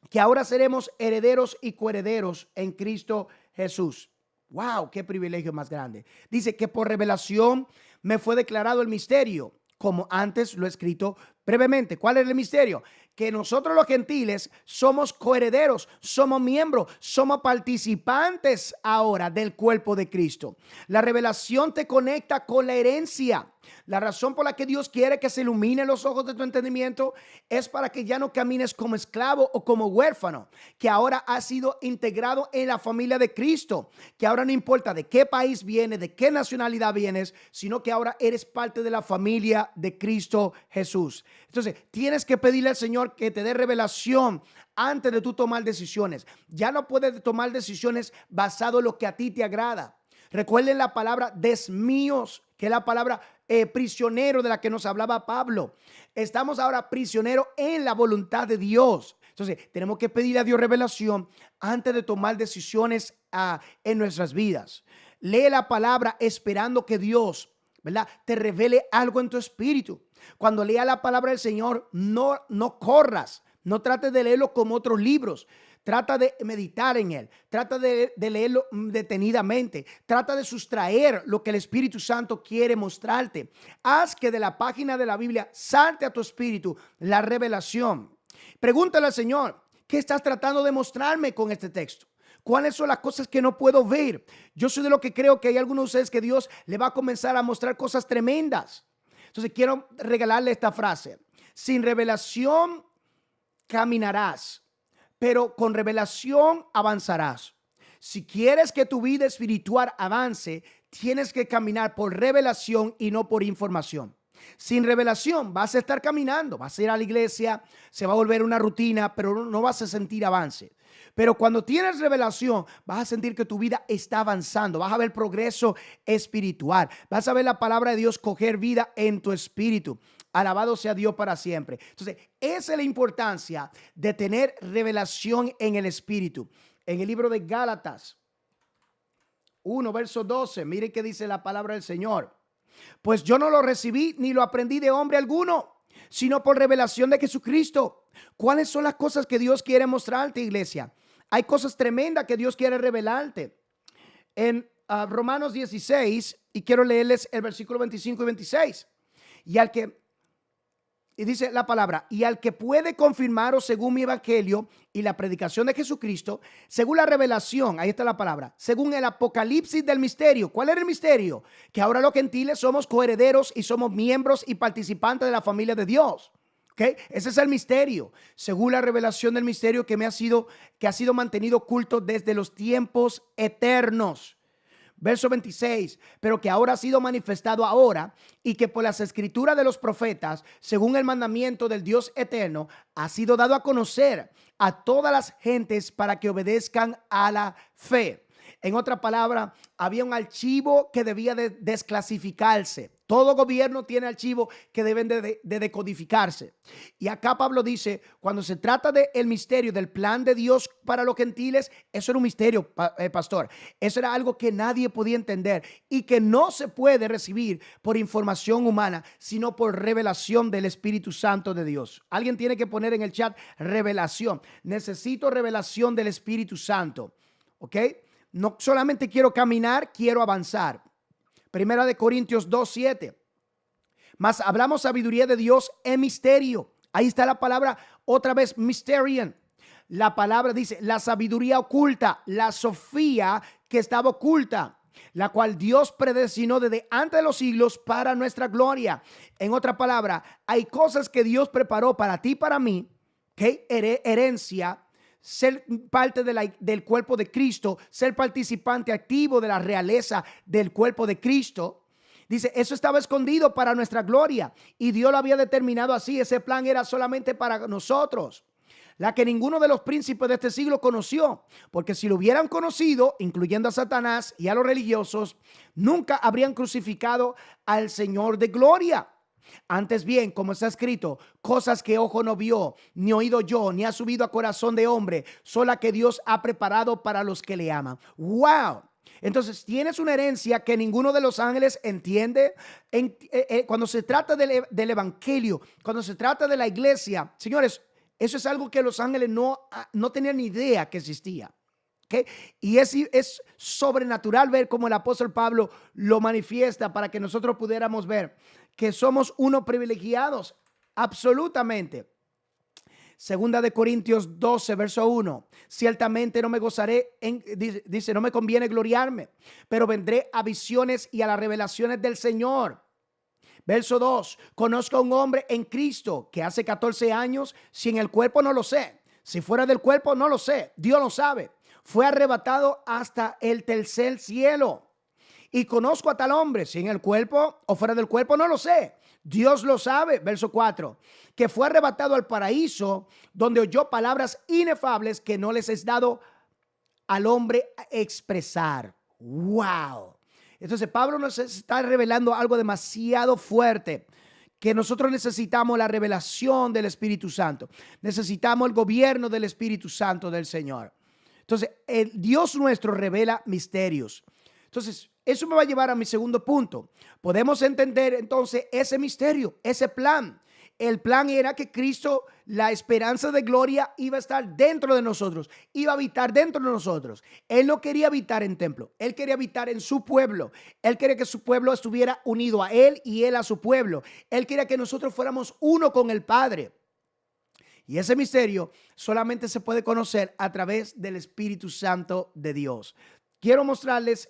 Speaker 1: que ahora seremos herederos y coherederos en Cristo Jesús. ¡Wow! ¡Qué privilegio más grande! Dice que por revelación me fue declarado el misterio, como antes lo he escrito brevemente. ¿Cuál es el misterio? Que nosotros los gentiles somos coherederos, somos miembros, somos participantes ahora del cuerpo de Cristo. La revelación te conecta con la herencia. La razón por la que Dios quiere que se iluminen los ojos de tu entendimiento es para que ya no camines como esclavo o como huérfano, que ahora has sido integrado en la familia de Cristo, que ahora no importa de qué país vienes, de qué nacionalidad vienes, sino que ahora eres parte de la familia de Cristo Jesús. Entonces, tienes que pedirle al Señor que te dé revelación antes de tú tomar decisiones. Ya no puedes tomar decisiones basado en lo que a ti te agrada. Recuerden la palabra desmíos, que es la palabra prisionero de la que nos hablaba Pablo. Estamos ahora prisioneros en la voluntad de Dios. Entonces, tenemos que pedirle a Dios revelación antes de tomar decisiones en nuestras vidas. Lee la palabra esperando que Dios, ¿verdad?, te revele algo en tu espíritu. Cuando lea la palabra del Señor, no corras, no trates de leerlo como otros libros. Trata de meditar en él, trata de leerlo detenidamente, trata de sustraer lo que el Espíritu Santo quiere mostrarte. Haz que de la página de la Biblia salte a tu espíritu la revelación. Pregúntale al Señor, ¿qué estás tratando de mostrarme con este texto? ¿cuáles son las cosas que no puedo ver? Yo soy de lo que creo que hay algunos de ustedes que Dios le va a comenzar a mostrar cosas tremendas. Entonces quiero regalarle esta frase. Sin revelación caminarás, pero con revelación avanzarás. Si quieres que tu vida espiritual avance, tienes que caminar por revelación y no por información. Sin revelación vas a estar caminando, vas a ir a la iglesia, se va a volver una rutina, pero no vas a sentir avance. Pero cuando tienes revelación, vas a sentir que tu vida está avanzando, vas a ver progreso espiritual, vas a ver la palabra de Dios coger vida en tu espíritu. Alabado sea Dios para siempre. Entonces, esa es la importancia de tener revelación en el espíritu. En el libro de Gálatas 1, verso 12, miren qué dice la palabra del Señor. Pues yo no lo recibí ni lo aprendí de hombre alguno, sino por revelación de Jesucristo. ¿Cuáles son las cosas que Dios quiere mostrarte, iglesia? Hay cosas tremendas que Dios quiere revelarte. En Romanos 16, y quiero leerles el versículo 25 y 26. Y dice la palabra, y al que puede confirmaros según mi evangelio y la predicación de Jesucristo, según la revelación, ahí está la palabra, según el apocalipsis del misterio. ¿Cuál era el misterio? Que ahora los gentiles somos coherederos y somos miembros y participantes de la familia de Dios. ¿Okay? Ese es el misterio, según la revelación del misterio que ha sido mantenido oculto desde los tiempos eternos. Verso 26, pero que ahora ha sido manifestado ahora y que por las escrituras de los profetas, según el mandamiento del Dios eterno, ha sido dado a conocer a todas las gentes para que obedezcan a la fe. En otra palabra, había un archivo que debía de desclasificarse. Todo gobierno tiene archivos que deben de decodificarse. Y acá Pablo dice, cuando se trata del misterio, del plan de Dios para los gentiles, eso era un misterio, pastor. Eso era algo que nadie podía entender y que no se puede recibir por información humana, sino por revelación del Espíritu Santo de Dios. Alguien tiene que poner en el chat revelación. Necesito revelación del Espíritu Santo. ¿Ok? No solamente quiero caminar, quiero avanzar. Primera de Corintios 2:7. Mas hablamos sabiduría de Dios en misterio. Ahí está la palabra otra vez, mysterion. La palabra dice la sabiduría oculta, la sofía que estaba oculta, la cual Dios predestinó desde antes de los siglos para nuestra gloria. En otra palabra, hay cosas que Dios preparó para ti y para mí, que herencia, ser parte del cuerpo de Cristo, ser participante activo de la realeza del cuerpo de Cristo. Dice, eso estaba escondido para nuestra gloria y Dios lo había determinado así. Ese plan era solamente para nosotros, la que ninguno de los príncipes de este siglo conoció, porque si lo hubieran conocido, incluyendo a Satanás y a los religiosos, nunca habrían crucificado al Señor de gloria. Antes bien, como está escrito, cosas que ojo no vio, ni oído yo, ni ha subido a corazón de hombre, son las que Dios ha preparado para los que le aman. ¡Wow! Entonces tienes una herencia que ninguno de los ángeles entiende. Cuando se trata del evangelio, cuando se trata de la iglesia, señores, eso es algo que los ángeles no tenían ni idea que existía. ¿Okay? Y es sobrenatural ver cómo el apóstol Pablo lo manifiesta para que nosotros pudiéramos ver que somos unos privilegiados, absolutamente. Segunda de Corintios 12, verso 1. Ciertamente no me gozaré, dice, no me conviene gloriarme, pero vendré a visiones y a las revelaciones del Señor. Verso 2. Conozco a un hombre en Cristo que hace 14 años, si en el cuerpo no lo sé, si fuera del cuerpo no lo sé, Dios lo sabe. Fue arrebatado hasta el tercer cielo. Y conozco a tal hombre, si en el cuerpo o fuera del cuerpo, no lo sé. Dios lo sabe. Verso 4. Que fue arrebatado al paraíso, donde oyó palabras inefables que no les es dado al hombre a expresar. ¡Wow! Entonces Pablo nos está revelando algo demasiado fuerte, que nosotros necesitamos la revelación del Espíritu Santo. Necesitamos el gobierno del Espíritu Santo del Señor. Entonces, el Dios nuestro revela misterios. Entonces, eso me va a llevar a mi segundo punto. Podemos entender entonces ese misterio, ese plan. El plan era que Cristo, la esperanza de gloria, iba a estar dentro de nosotros, iba a habitar dentro de nosotros. Él no quería habitar en templo, él quería habitar en su pueblo. Él quería que su pueblo estuviera unido a él y él a su pueblo. Él quería que nosotros fuéramos uno con el Padre. Y ese misterio solamente se puede conocer a través del Espíritu Santo de Dios. Quiero mostrarles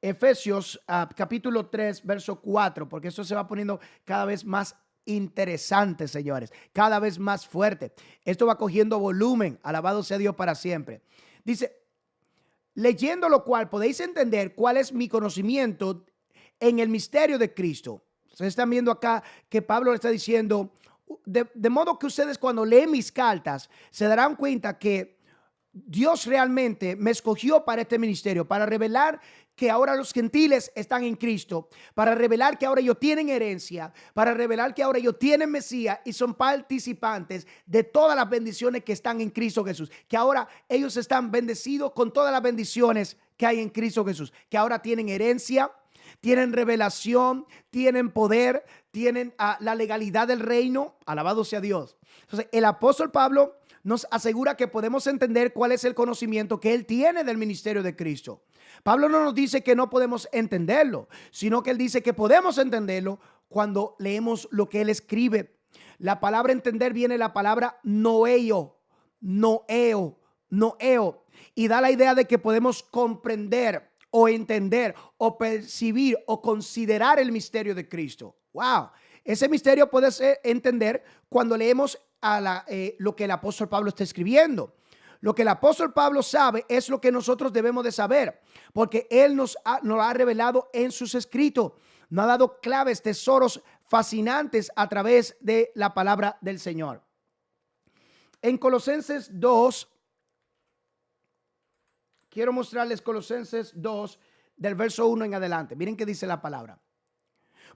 Speaker 1: Efesios capítulo 3, verso 4, porque esto se va poniendo cada vez más interesante, señores, cada vez más fuerte. Esto va cogiendo volumen, alabado sea Dios para siempre. Dice, leyendo lo cual podéis entender cuál es mi conocimiento en el misterio de Cristo. Ustedes están viendo acá que Pablo le está diciendo, de modo que ustedes cuando leen mis cartas se darán cuenta que Dios realmente me escogió para este ministerio, para revelar que ahora los gentiles están en Cristo, para revelar que ahora ellos tienen herencia, para revelar que ahora ellos tienen Mesías y son participantes de todas las bendiciones que están en Cristo Jesús, que ahora ellos están bendecidos con todas las bendiciones que hay en Cristo Jesús, que ahora tienen herencia, tienen revelación, tienen poder, tienen la legalidad del reino. Alabado sea Dios. Entonces, el apóstol Pablo nos asegura que podemos entender cuál es el conocimiento que él tiene del ministerio de Cristo. Pablo no nos dice que no podemos entenderlo, sino que él dice que podemos entenderlo cuando leemos lo que él escribe. La palabra entender viene de la palabra noeo, y da la idea de que podemos comprender o entender o percibir o considerar el misterio de Cristo. Wow, ese misterio puede ser entender cuando leemos lo que el apóstol Pablo está escribiendo. Lo que el apóstol Pablo sabe es lo que nosotros debemos de saber, porque él nos ha revelado en sus escritos, nos ha dado claves, tesoros fascinantes a través de la palabra del Señor. En Colosenses 2, quiero mostrarles Colosenses 2 del verso 1 en adelante. Miren qué dice la palabra.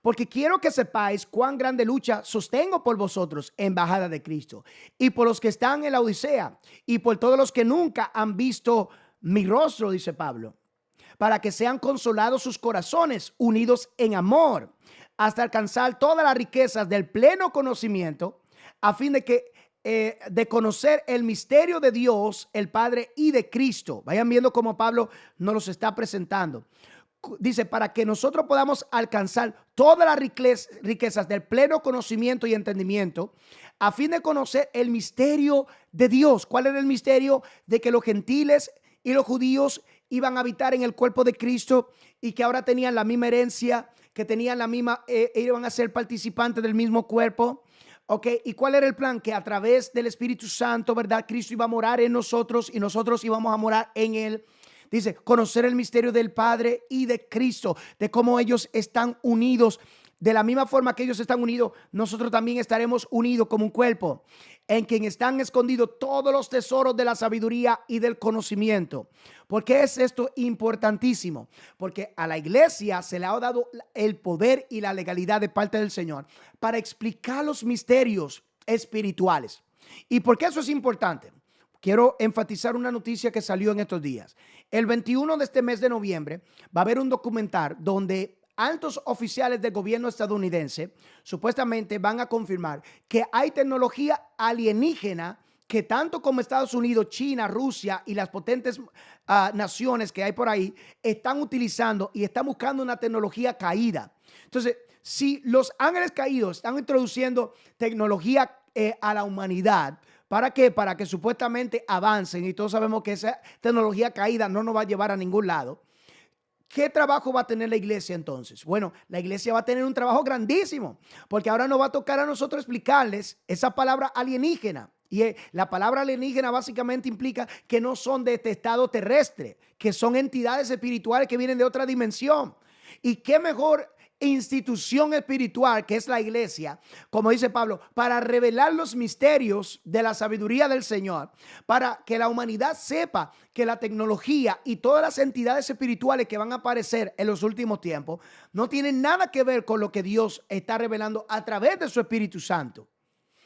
Speaker 1: Porque quiero que sepáis cuán grande lucha sostengo por vosotros, embajada de Cristo, y por los que están en la Odisea, y por todos los que nunca han visto mi rostro, dice Pablo, para que sean consolados sus corazones, unidos en amor, hasta alcanzar todas las riquezas del pleno conocimiento, a fin de que de conocer el misterio de Dios, el Padre, y de Cristo. Vayan viendo cómo Pablo nos los está presentando. Dice, para que nosotros podamos alcanzar todas las riquezas del pleno conocimiento y entendimiento, a fin de conocer el misterio de Dios. ¿Cuál era el misterio? De que los gentiles y los judíos iban a habitar en el cuerpo de Cristo y que ahora tenían la misma herencia, que tenían la misma, iban a ser participantes del mismo cuerpo. Ok, ¿y cuál era el plan? Que a través del Espíritu Santo, ¿verdad? Cristo iba a morar en nosotros y nosotros íbamos a morar en él. Dice, conocer el misterio del Padre y de Cristo, de cómo ellos están unidos. De la misma forma que ellos están unidos, nosotros también estaremos unidos como un cuerpo, en quien están escondidos todos los tesoros de la sabiduría y del conocimiento. ¿Por qué es esto importantísimo? Porque a la iglesia se le ha dado el poder y la legalidad de parte del Señor para explicar los misterios espirituales. ¿Y por qué eso es importante? Quiero enfatizar una noticia que salió en estos días. El 21 de este mes de noviembre va a haber un documental donde altos oficiales del gobierno estadounidense supuestamente van a confirmar que hay tecnología alienígena que tanto como Estados Unidos, China, Rusia y las potentes naciones que hay por ahí están utilizando y están buscando una tecnología caída. Entonces, si los ángeles caídos están introduciendo tecnología a la humanidad, ¿para qué? Para que supuestamente avancen, y todos sabemos que esa tecnología caída no nos va a llevar a ningún lado. ¿Qué trabajo va a tener la iglesia entonces? Bueno, la iglesia va a tener un trabajo grandísimo, porque ahora nos va a tocar a nosotros explicarles esa palabra alienígena. Y la palabra alienígena básicamente implica que no son de este estado terrestre, que son entidades espirituales que vienen de otra dimensión. Y qué mejor institución espiritual que es la iglesia, como dice Pablo, para revelar los misterios de la sabiduría del Señor, para que la humanidad sepa que la tecnología y todas las entidades espirituales que van a aparecer en los últimos tiempos no tienen nada que ver con lo que Dios está revelando a través de su Espíritu Santo.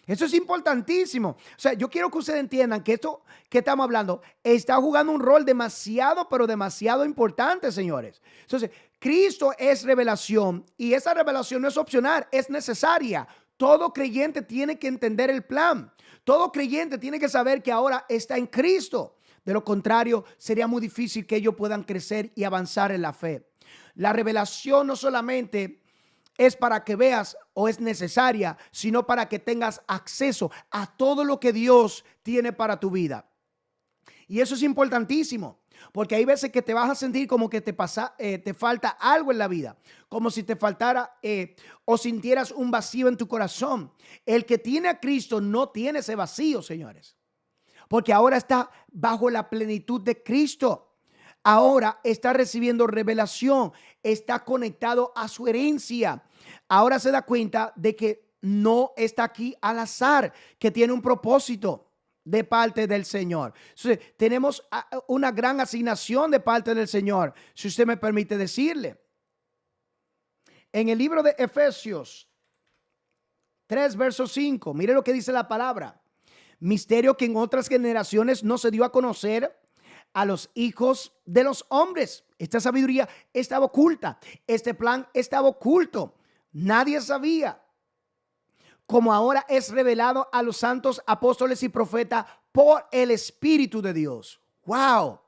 Speaker 1: Eso es importantísimo. O sea, yo quiero que ustedes entiendan que esto que estamos hablando está jugando un rol demasiado, pero demasiado importante, señores. Entonces, Cristo es revelación y esa revelación no es opcional, es necesaria. Todo creyente tiene que entender el plan. Todo creyente tiene que saber que ahora está en Cristo. De lo contrario, sería muy difícil que ellos puedan crecer y avanzar en la fe. La revelación no solamente es para que veas o es necesaria, sino para que tengas acceso a todo lo que Dios tiene para tu vida. Y eso es importantísimo, porque hay veces que te vas a sentir como que te falta algo en la vida, como si te faltara o sintieras un vacío en tu corazón. El que tiene a Cristo no tiene ese vacío, señores, porque ahora está bajo la plenitud de Cristo. Ahora está recibiendo revelación, está conectado a su herencia. Ahora se da cuenta de que no está aquí al azar, que tiene un propósito de parte del Señor. Entonces, tenemos una gran asignación de parte del Señor, si usted me permite decirle. En el libro de Efesios 3, verso 5, mire lo que dice la palabra. Misterio que en otras generaciones no se dio a conocer a los hijos de los hombres. Esta sabiduría estaba oculta. Este plan estaba oculto. Nadie sabía. Como ahora es revelado a los santos apóstoles y profetas por el Espíritu de Dios. ¡Wow!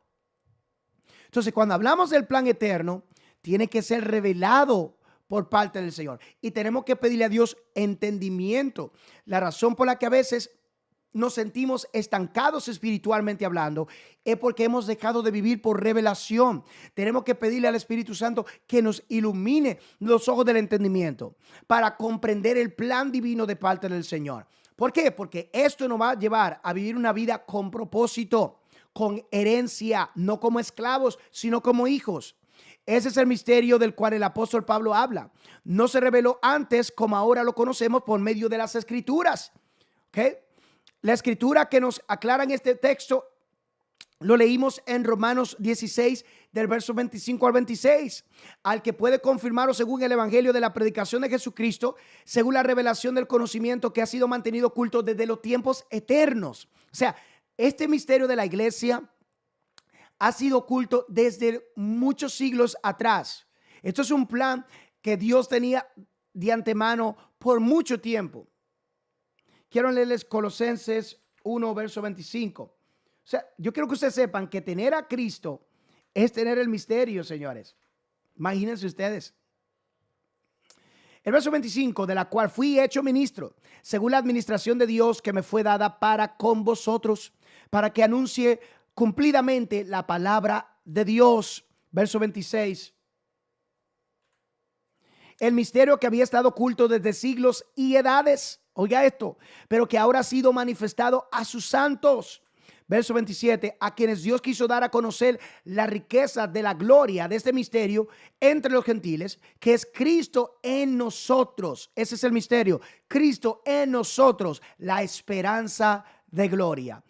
Speaker 1: Entonces, cuando hablamos del plan eterno, tiene que ser revelado por parte del Señor. Y tenemos que pedirle a Dios entendimiento. La razón por la que a veces nos sentimos estancados espiritualmente hablando es porque hemos dejado de vivir por revelación. Tenemos que pedirle al Espíritu Santo que nos ilumine los ojos del entendimiento para comprender el plan divino de parte del Señor. ¿Por qué? Porque esto nos va a llevar a vivir una vida con propósito, con herencia, no como esclavos, sino como hijos. Ese es el misterio del cual el apóstol Pablo habla. No se reveló antes como ahora lo conocemos por medio de las Escrituras. ¿Ok? La escritura que nos aclara en este texto lo leímos en Romanos 16 del verso 25 al 26. Al que puede confirmarlo según el evangelio de la predicación de Jesucristo, según la revelación del conocimiento que ha sido mantenido oculto desde los tiempos eternos. O sea, este misterio de la iglesia ha sido oculto desde muchos siglos atrás. Esto es un plan que Dios tenía de antemano por mucho tiempo. Quiero leerles Colosenses 1, verso 25. O sea, yo quiero que ustedes sepan que tener a Cristo es tener el misterio, señores. Imagínense ustedes. El verso 25, de la cual fui hecho ministro, según la administración de Dios que me fue dada para con vosotros, para que anuncie cumplidamente la palabra de Dios. Verso 26. El misterio que había estado oculto desde siglos y edades. Oiga esto, pero que ahora ha sido manifestado a sus santos. Verso 27, a quienes Dios quiso dar a conocer la riqueza de la gloria de este misterio entre los gentiles, que es Cristo en nosotros. Ese es el misterio, Cristo en nosotros, la esperanza de gloria.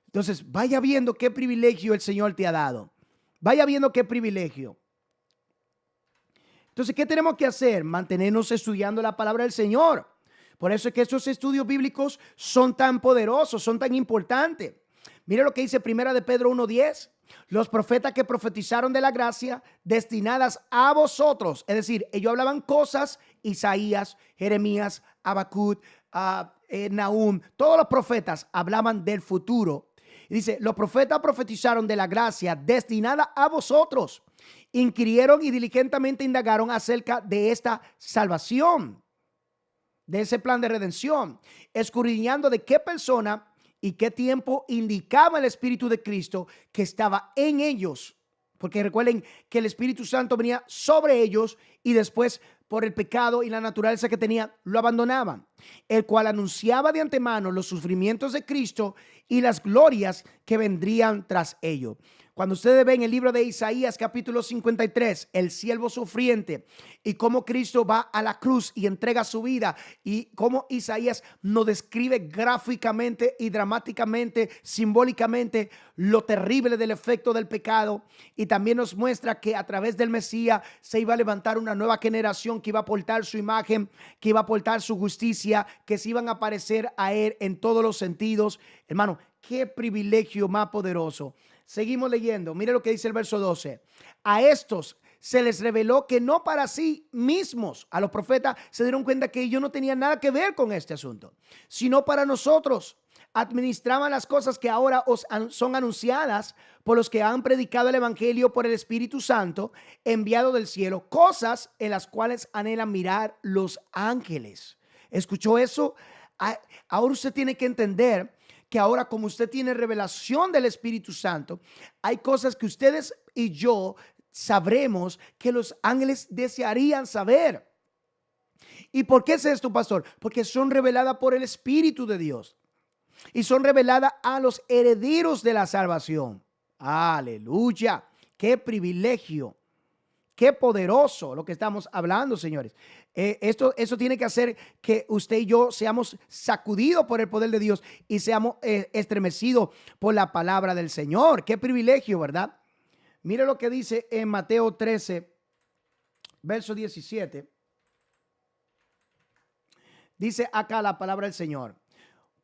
Speaker 1: Entonces, vaya viendo qué privilegio el Señor te ha dado. Vaya viendo qué privilegio. Entonces, ¿qué tenemos que hacer? Mantenernos estudiando la palabra del Señor. Por eso es que estos estudios bíblicos son tan poderosos, son tan importantes. Mire lo que dice Primera de Pedro 1:10. Los profetas que profetizaron de la gracia destinadas a vosotros. Es decir, ellos hablaban cosas, Isaías, Jeremías, Habacuc, Nahum. Todos los profetas hablaban del futuro. Y dice, los profetas profetizaron de la gracia destinada a vosotros. Inquirieron y diligentemente indagaron acerca de esta salvación, de ese plan de redención, escudriñando de qué persona y qué tiempo indicaba el Espíritu de Cristo que estaba en ellos. Porque recuerden que el Espíritu Santo venía sobre ellos y después, por el pecado y la naturaleza que tenía, lo abandonaban. El cual anunciaba de antemano los sufrimientos de Cristo y las glorias que vendrían tras ello. Cuando ustedes ven el libro de Isaías capítulo 53, el siervo sufriente, y cómo Cristo va a la cruz y entrega su vida, y cómo Isaías nos describe gráficamente y dramáticamente, simbólicamente, lo terrible del efecto del pecado, y también nos muestra que a través del Mesías se iba a levantar una nueva generación que iba a portar su imagen, que iba a portar su justicia, que se iban a parecer a él en todos los sentidos. Hermano, qué privilegio más poderoso. Seguimos leyendo. Mire lo que dice el verso 12. A estos se les reveló que no para sí mismos, a los profetas se dieron cuenta que ellos no tenían nada que ver con este asunto, sino para nosotros, administraban las cosas que ahora son anunciadas por los que han predicado el evangelio por el Espíritu Santo enviado del cielo, cosas en las cuales anhelan mirar los ángeles. ¿Escuchó eso? Ahora usted tiene que entender que ahora, como usted tiene revelación del Espíritu Santo, hay cosas que ustedes y yo sabremos que los ángeles desearían saber. ¿Y por qué es esto, pastor? Porque son reveladas por el Espíritu de Dios y son reveladas a los herederos de la salvación. Aleluya. Qué privilegio. Qué poderoso lo que estamos hablando, señores. Eso tiene que hacer que usted y yo seamos sacudidos por el poder de Dios y seamos estremecidos por la palabra del Señor. Qué privilegio, ¿verdad? Mire lo que dice en Mateo 13, verso 17. Dice acá la palabra del Señor: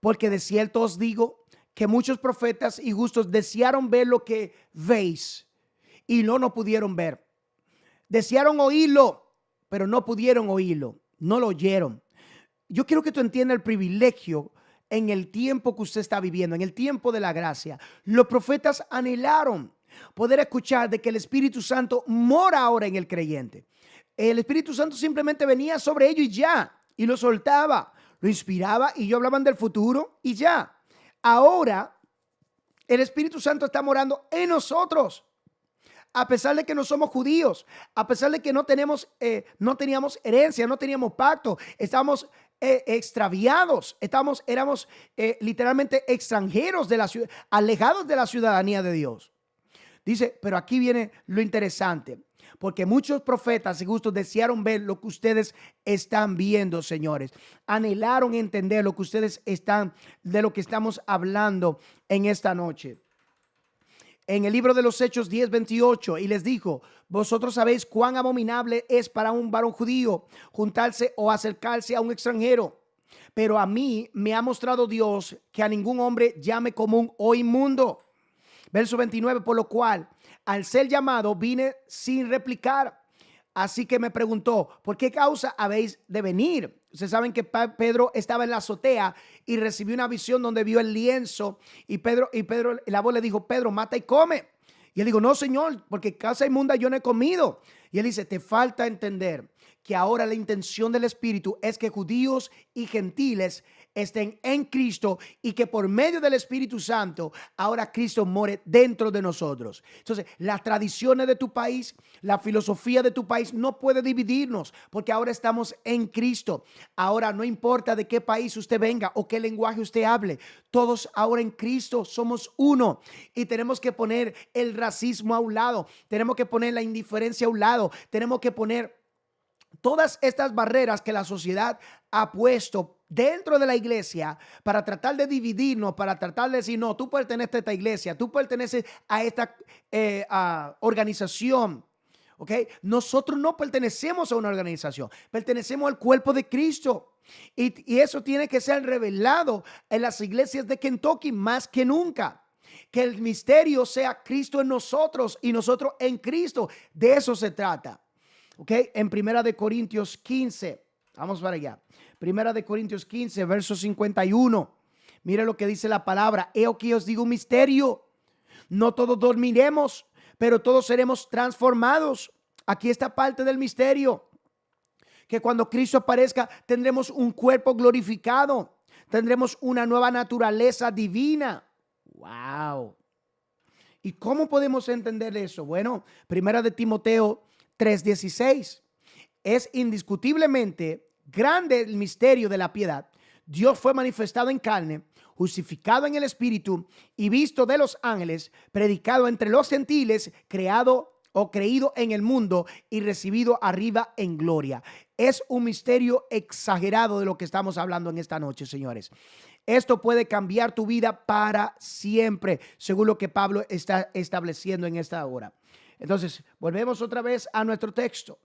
Speaker 1: porque de cierto os digo que muchos profetas y justos desearon ver lo que veis y no pudieron ver. Desearon oírlo, pero no pudieron oírlo, no lo oyeron. Yo quiero que tú entiendas el privilegio en el tiempo que usted está viviendo, en el tiempo de la gracia. Los profetas anhelaron poder escuchar de que el Espíritu Santo mora ahora en el creyente. El Espíritu Santo simplemente venía sobre ellos y ya, y lo soltaba, lo inspiraba y ellos hablaban del futuro y ya. Ahora el Espíritu Santo está morando en nosotros. A pesar de que no somos judíos, a pesar de que no teníamos herencia, no teníamos pacto, estábamos extraviados, éramos literalmente extranjeros de la ciudad, alejados de la ciudadanía de Dios. Dice, pero aquí viene lo interesante, porque muchos profetas y justos desearon ver lo que ustedes están viendo, señores. Anhelaron entender lo que ustedes de lo que estamos hablando en esta noche. En el libro de los Hechos 10:28, y les dijo: vosotros sabéis cuán abominable es para un varón judío juntarse o acercarse a un extranjero, pero a mí me ha mostrado Dios que a ningún hombre llame común o inmundo. Verso 29, por lo cual, al ser llamado, vine sin replicar. Así que me preguntó: ¿por qué causa habéis de venir? Ustedes saben que Pedro estaba en la azotea y recibió una visión donde vio el lienzo. Y Pedro, la voz le dijo: Pedro, mata y come. Y él dijo: no, Señor, porque casa inmunda yo no he comido. Y él dice: te falta entender que ahora la intención del Espíritu es que judíos y gentiles estén en Cristo y que por medio del Espíritu Santo ahora Cristo more dentro de nosotros. Entonces, las tradiciones de tu país, la filosofía de tu país no puede dividirnos, porque ahora estamos en Cristo. Ahora no importa de qué país usted venga o qué lenguaje usted hable, todos ahora en Cristo somos uno, y tenemos que poner el racismo a un lado, tenemos que poner la indiferencia a un lado, tenemos que poner todas estas barreras que la sociedad ha puesto dentro de la iglesia para tratar de dividirnos, para tratar de decir: no, tú perteneces a esta iglesia, tú perteneces a esta organización. ¿Ok? Nosotros no pertenecemos a una organización, pertenecemos al cuerpo de Cristo. Y eso tiene que ser revelado en las iglesias de Kentucky más que nunca. Que el misterio sea Cristo en nosotros y nosotros en Cristo. De eso se trata. ¿Ok? En Primera de Corintios 15, vamos para allá. Primera de Corintios 15, verso 51. Mire lo que dice la palabra: he aquí os digo un misterio. No todos dormiremos, pero todos seremos transformados. Aquí está parte del misterio. Que cuando Cristo aparezca tendremos un cuerpo glorificado. Tendremos una nueva naturaleza divina. ¡Wow! ¿Y cómo podemos entender eso? Bueno, Primera de Timoteo 3:16. Es indiscutiblemente grande el misterio de la piedad. Dios fue manifestado en carne, justificado en el Espíritu y visto de los ángeles, predicado entre los gentiles, creado o creído en el mundo y recibido arriba en gloria. Es un misterio exagerado de lo que estamos hablando en esta noche, señores. Esto puede cambiar tu vida para siempre, según lo que Pablo está estableciendo en esta hora. Entonces, volvemos otra vez a nuestro texto.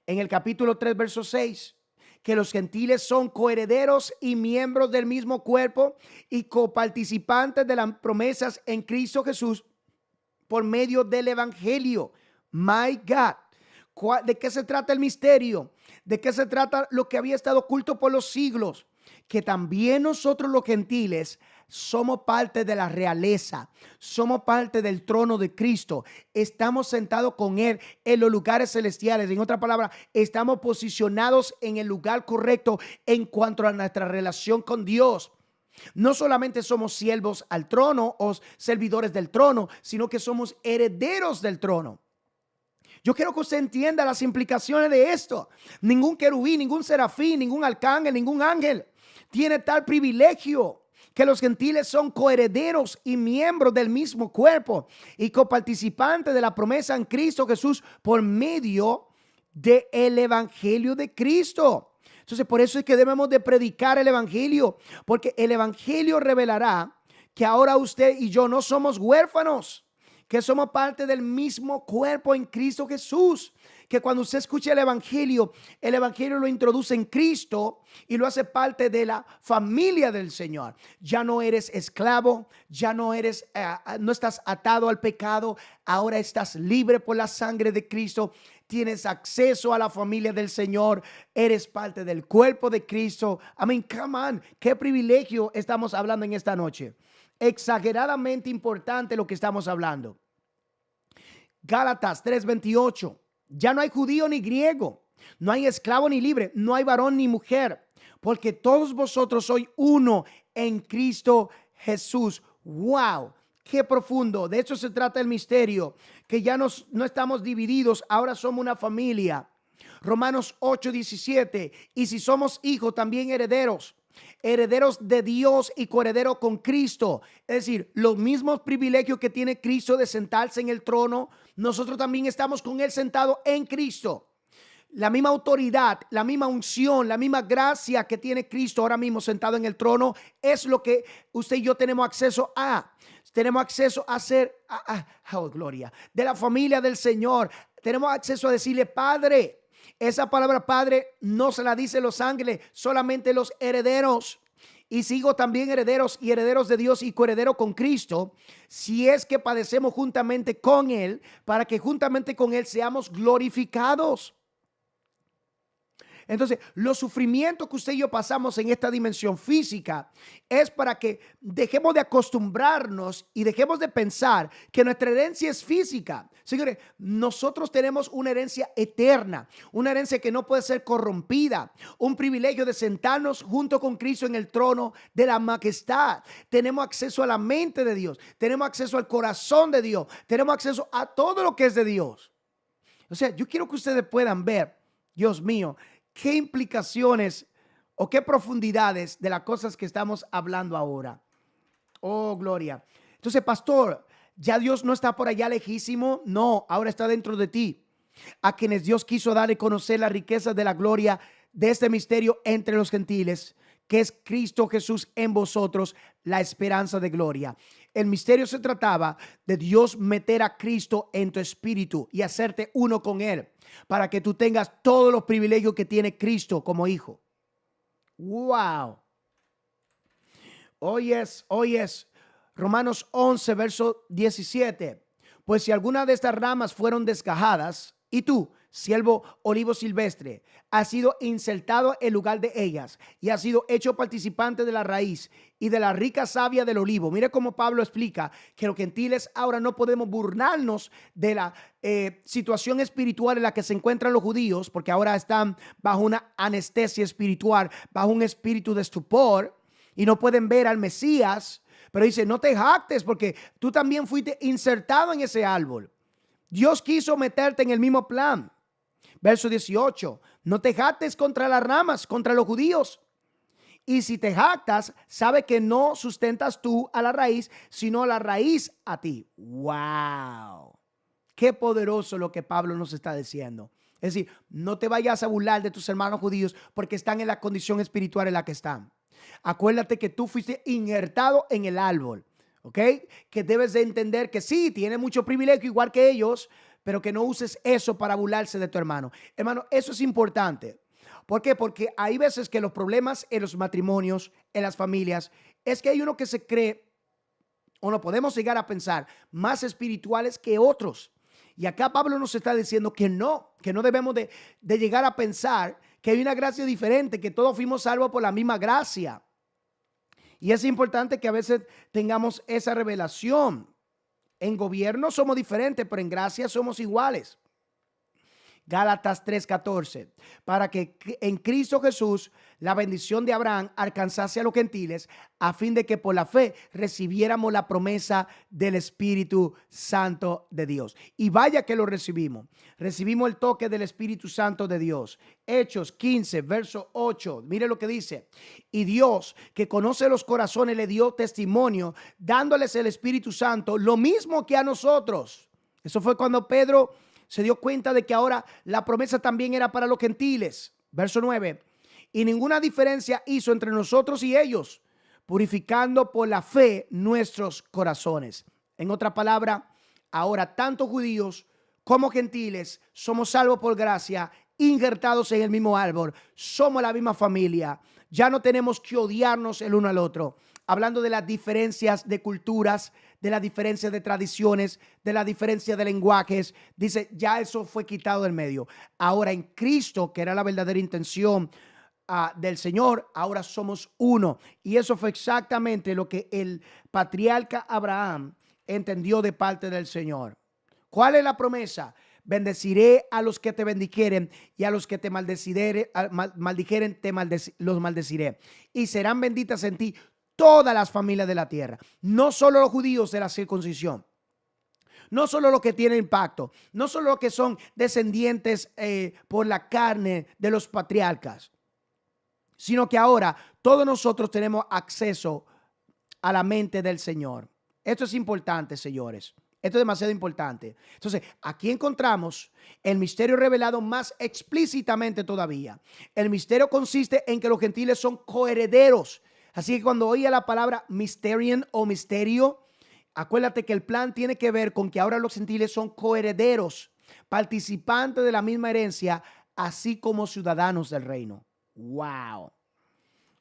Speaker 1: En el capítulo 3, verso 6, que los gentiles son coherederos y miembros del mismo cuerpo y coparticipantes de las promesas en Cristo Jesús por medio del evangelio. My God. ¿De qué se trata el misterio? ¿De qué se trata lo que había estado oculto por los siglos? Que también nosotros los gentiles somos parte de la realeza, somos parte del trono de Cristo, estamos sentados con Él en los lugares celestiales. En otras palabras, estamos posicionados en el lugar correcto en cuanto a nuestra relación con Dios. No solamente somos siervos al trono o servidores del trono, sino que somos herederos del trono. Yo quiero que usted entienda las implicaciones de esto. Ningún querubín, ningún serafín, ningún arcángel, ningún ángel tiene tal privilegio, que los gentiles son coherederos y miembros del mismo cuerpo y coparticipantes de la promesa en Cristo Jesús por medio del evangelio de Cristo. Entonces, por eso es que debemos de predicar el evangelio, porque el evangelio revelará que ahora usted y yo no somos huérfanos, que somos parte del mismo cuerpo en Cristo Jesús. Que cuando usted escucha el evangelio lo introduce en Cristo y lo hace parte de la familia del Señor. Ya no eres esclavo, ya no estás atado al pecado, ahora estás libre por la sangre de Cristo. Tienes acceso a la familia del Señor, eres parte del cuerpo de Cristo. Amén, come on, qué privilegio estamos hablando en esta noche. Exageradamente importante lo que estamos hablando. Gálatas 3:28. Ya no hay judío ni griego, no hay esclavo ni libre, no hay varón ni mujer, porque todos vosotros sois uno en Cristo Jesús. ¡Wow! ¡Qué profundo! De hecho se trata el misterio, que ya no estamos divididos, ahora somos una familia. Romanos 8:17. Y si somos hijos, también herederos de Dios y coherederos con Cristo. Es decir, los mismos privilegios que tiene Cristo de sentarse en el trono, nosotros también estamos con Él sentado en Cristo. La misma autoridad, la misma unción, la misma gracia que tiene Cristo ahora mismo sentado en el trono es lo que usted y yo tenemos acceso a. Tenemos acceso a ser, oh, gloria, de la familia del Señor. Tenemos acceso a decirle Padre. Esa palabra Padre no se la dicen los ángeles, solamente los herederos. Y sigo también herederos y herederos de Dios y coherederos con Cristo, si es que padecemos juntamente con Él, para que juntamente con Él seamos glorificados. Entonces, los sufrimientos que usted y yo pasamos en esta dimensión física es para que dejemos de acostumbrarnos y dejemos de pensar que nuestra herencia es física. Señores, nosotros tenemos una herencia eterna, una herencia que no puede ser corrompida, un privilegio de sentarnos junto con Cristo en el trono de la majestad. Tenemos acceso a la mente de Dios, tenemos acceso al corazón de Dios, tenemos acceso a todo lo que es de Dios. O sea, yo quiero que ustedes puedan ver, Dios mío, qué implicaciones o qué profundidades de las cosas que estamos hablando ahora. Oh, gloria. Entonces, pastor, ¿ya Dios no está por allá lejísimo? No, ahora está dentro de ti. A quienes Dios quiso dar a conocer las riquezas de la gloria de este misterio entre los gentiles, que es Cristo Jesús en vosotros, la esperanza de gloria. El misterio se trataba de Dios meter a Cristo en tu espíritu y hacerte uno con Él, para que tú tengas todos los privilegios que tiene Cristo como hijo. Wow. Hoy es Romanos 11, verso 17. Pues si alguna de estas ramas fueron desgajadas, y tú, siervo olivo silvestre, has sido insertado en lugar de ellas y has sido hecho participante de la raíz y de la rica savia del olivo. Mire cómo Pablo explica que los gentiles ahora no podemos burlarnos de la situación espiritual en la que se encuentran los judíos, porque ahora están bajo una anestesia espiritual, bajo un espíritu de estupor y no pueden ver al Mesías. Pero dice, no te jactes porque tú también fuiste insertado en ese árbol. Dios quiso meterte en el mismo plan. Verso 18, no te jactes contra las ramas, contra los judíos. Y si te jactas, sabe que no sustentas tú a la raíz, sino la raíz a ti. ¡Wow! Qué poderoso lo que Pablo nos está diciendo. Es decir, no te vayas a burlar de tus hermanos judíos porque están en la condición espiritual en la que están. Acuérdate que tú fuiste injertado en el árbol. ¿Ok? Que debes de entender que sí, tiene mucho privilegio igual que ellos, pero que no uses eso para burlarse de tu hermano. Hermano, eso es importante. ¿Por qué? Porque hay veces que los problemas en los matrimonios, en las familias, es que hay uno que se cree, o no podemos llegar a pensar, más espirituales que otros. Y acá Pablo nos está diciendo que no debemos de llegar a pensar que hay una gracia diferente, que todos fuimos salvos por la misma gracia. Y es importante que a veces tengamos esa revelación. En gobierno somos diferentes, pero en gracia somos iguales. Gálatas 3:14, para que en Cristo Jesús la bendición de Abraham alcanzase a los gentiles, a fin de que por la fe recibiéramos la promesa del Espíritu Santo de Dios. Y vaya que lo recibimos. Recibimos el toque del Espíritu Santo de Dios. Hechos 15, verso 8. Mire lo que dice. Y Dios, que conoce los corazones, le dio testimonio, dándoles el Espíritu Santo, lo mismo que a nosotros. Eso fue cuando Pedro se dio cuenta de que ahora la promesa también era para los gentiles. Verso 9. Y ninguna diferencia hizo entre nosotros y ellos, purificando por la fe nuestros corazones. En otra palabra, ahora tanto judíos como gentiles somos salvos por gracia, injertados en el mismo árbol. Somos la misma familia. Ya no tenemos que odiarnos el uno al otro. Hablando de las diferencias de culturas, de las diferencias de tradiciones, de la diferencia de lenguajes, dice, ya eso fue quitado del medio. Ahora en Cristo, que era la verdadera intención del Señor, ahora somos uno. Y eso fue exactamente lo que el patriarca Abraham entendió de parte del Señor. ¿Cuál es la promesa? Bendeciré a los que te bendijeren y a los que te maldijeren, los maldeciré. Y serán benditas en ti todas las familias de la tierra, no solo los judíos de la circuncisión, no solo los que tienen pacto, no solo los que son descendientes por la carne de los patriarcas, sino que ahora todos nosotros tenemos acceso a la mente del Señor. Esto es importante, señores. Esto es demasiado importante. Entonces, aquí encontramos el misterio revelado más explícitamente todavía. El misterio consiste en que los gentiles son coherederos. Así que cuando oía la palabra mysterion o misterio, acuérdate que el plan tiene que ver con que ahora los gentiles son coherederos, participantes de la misma herencia, así como ciudadanos del reino. ¡Wow!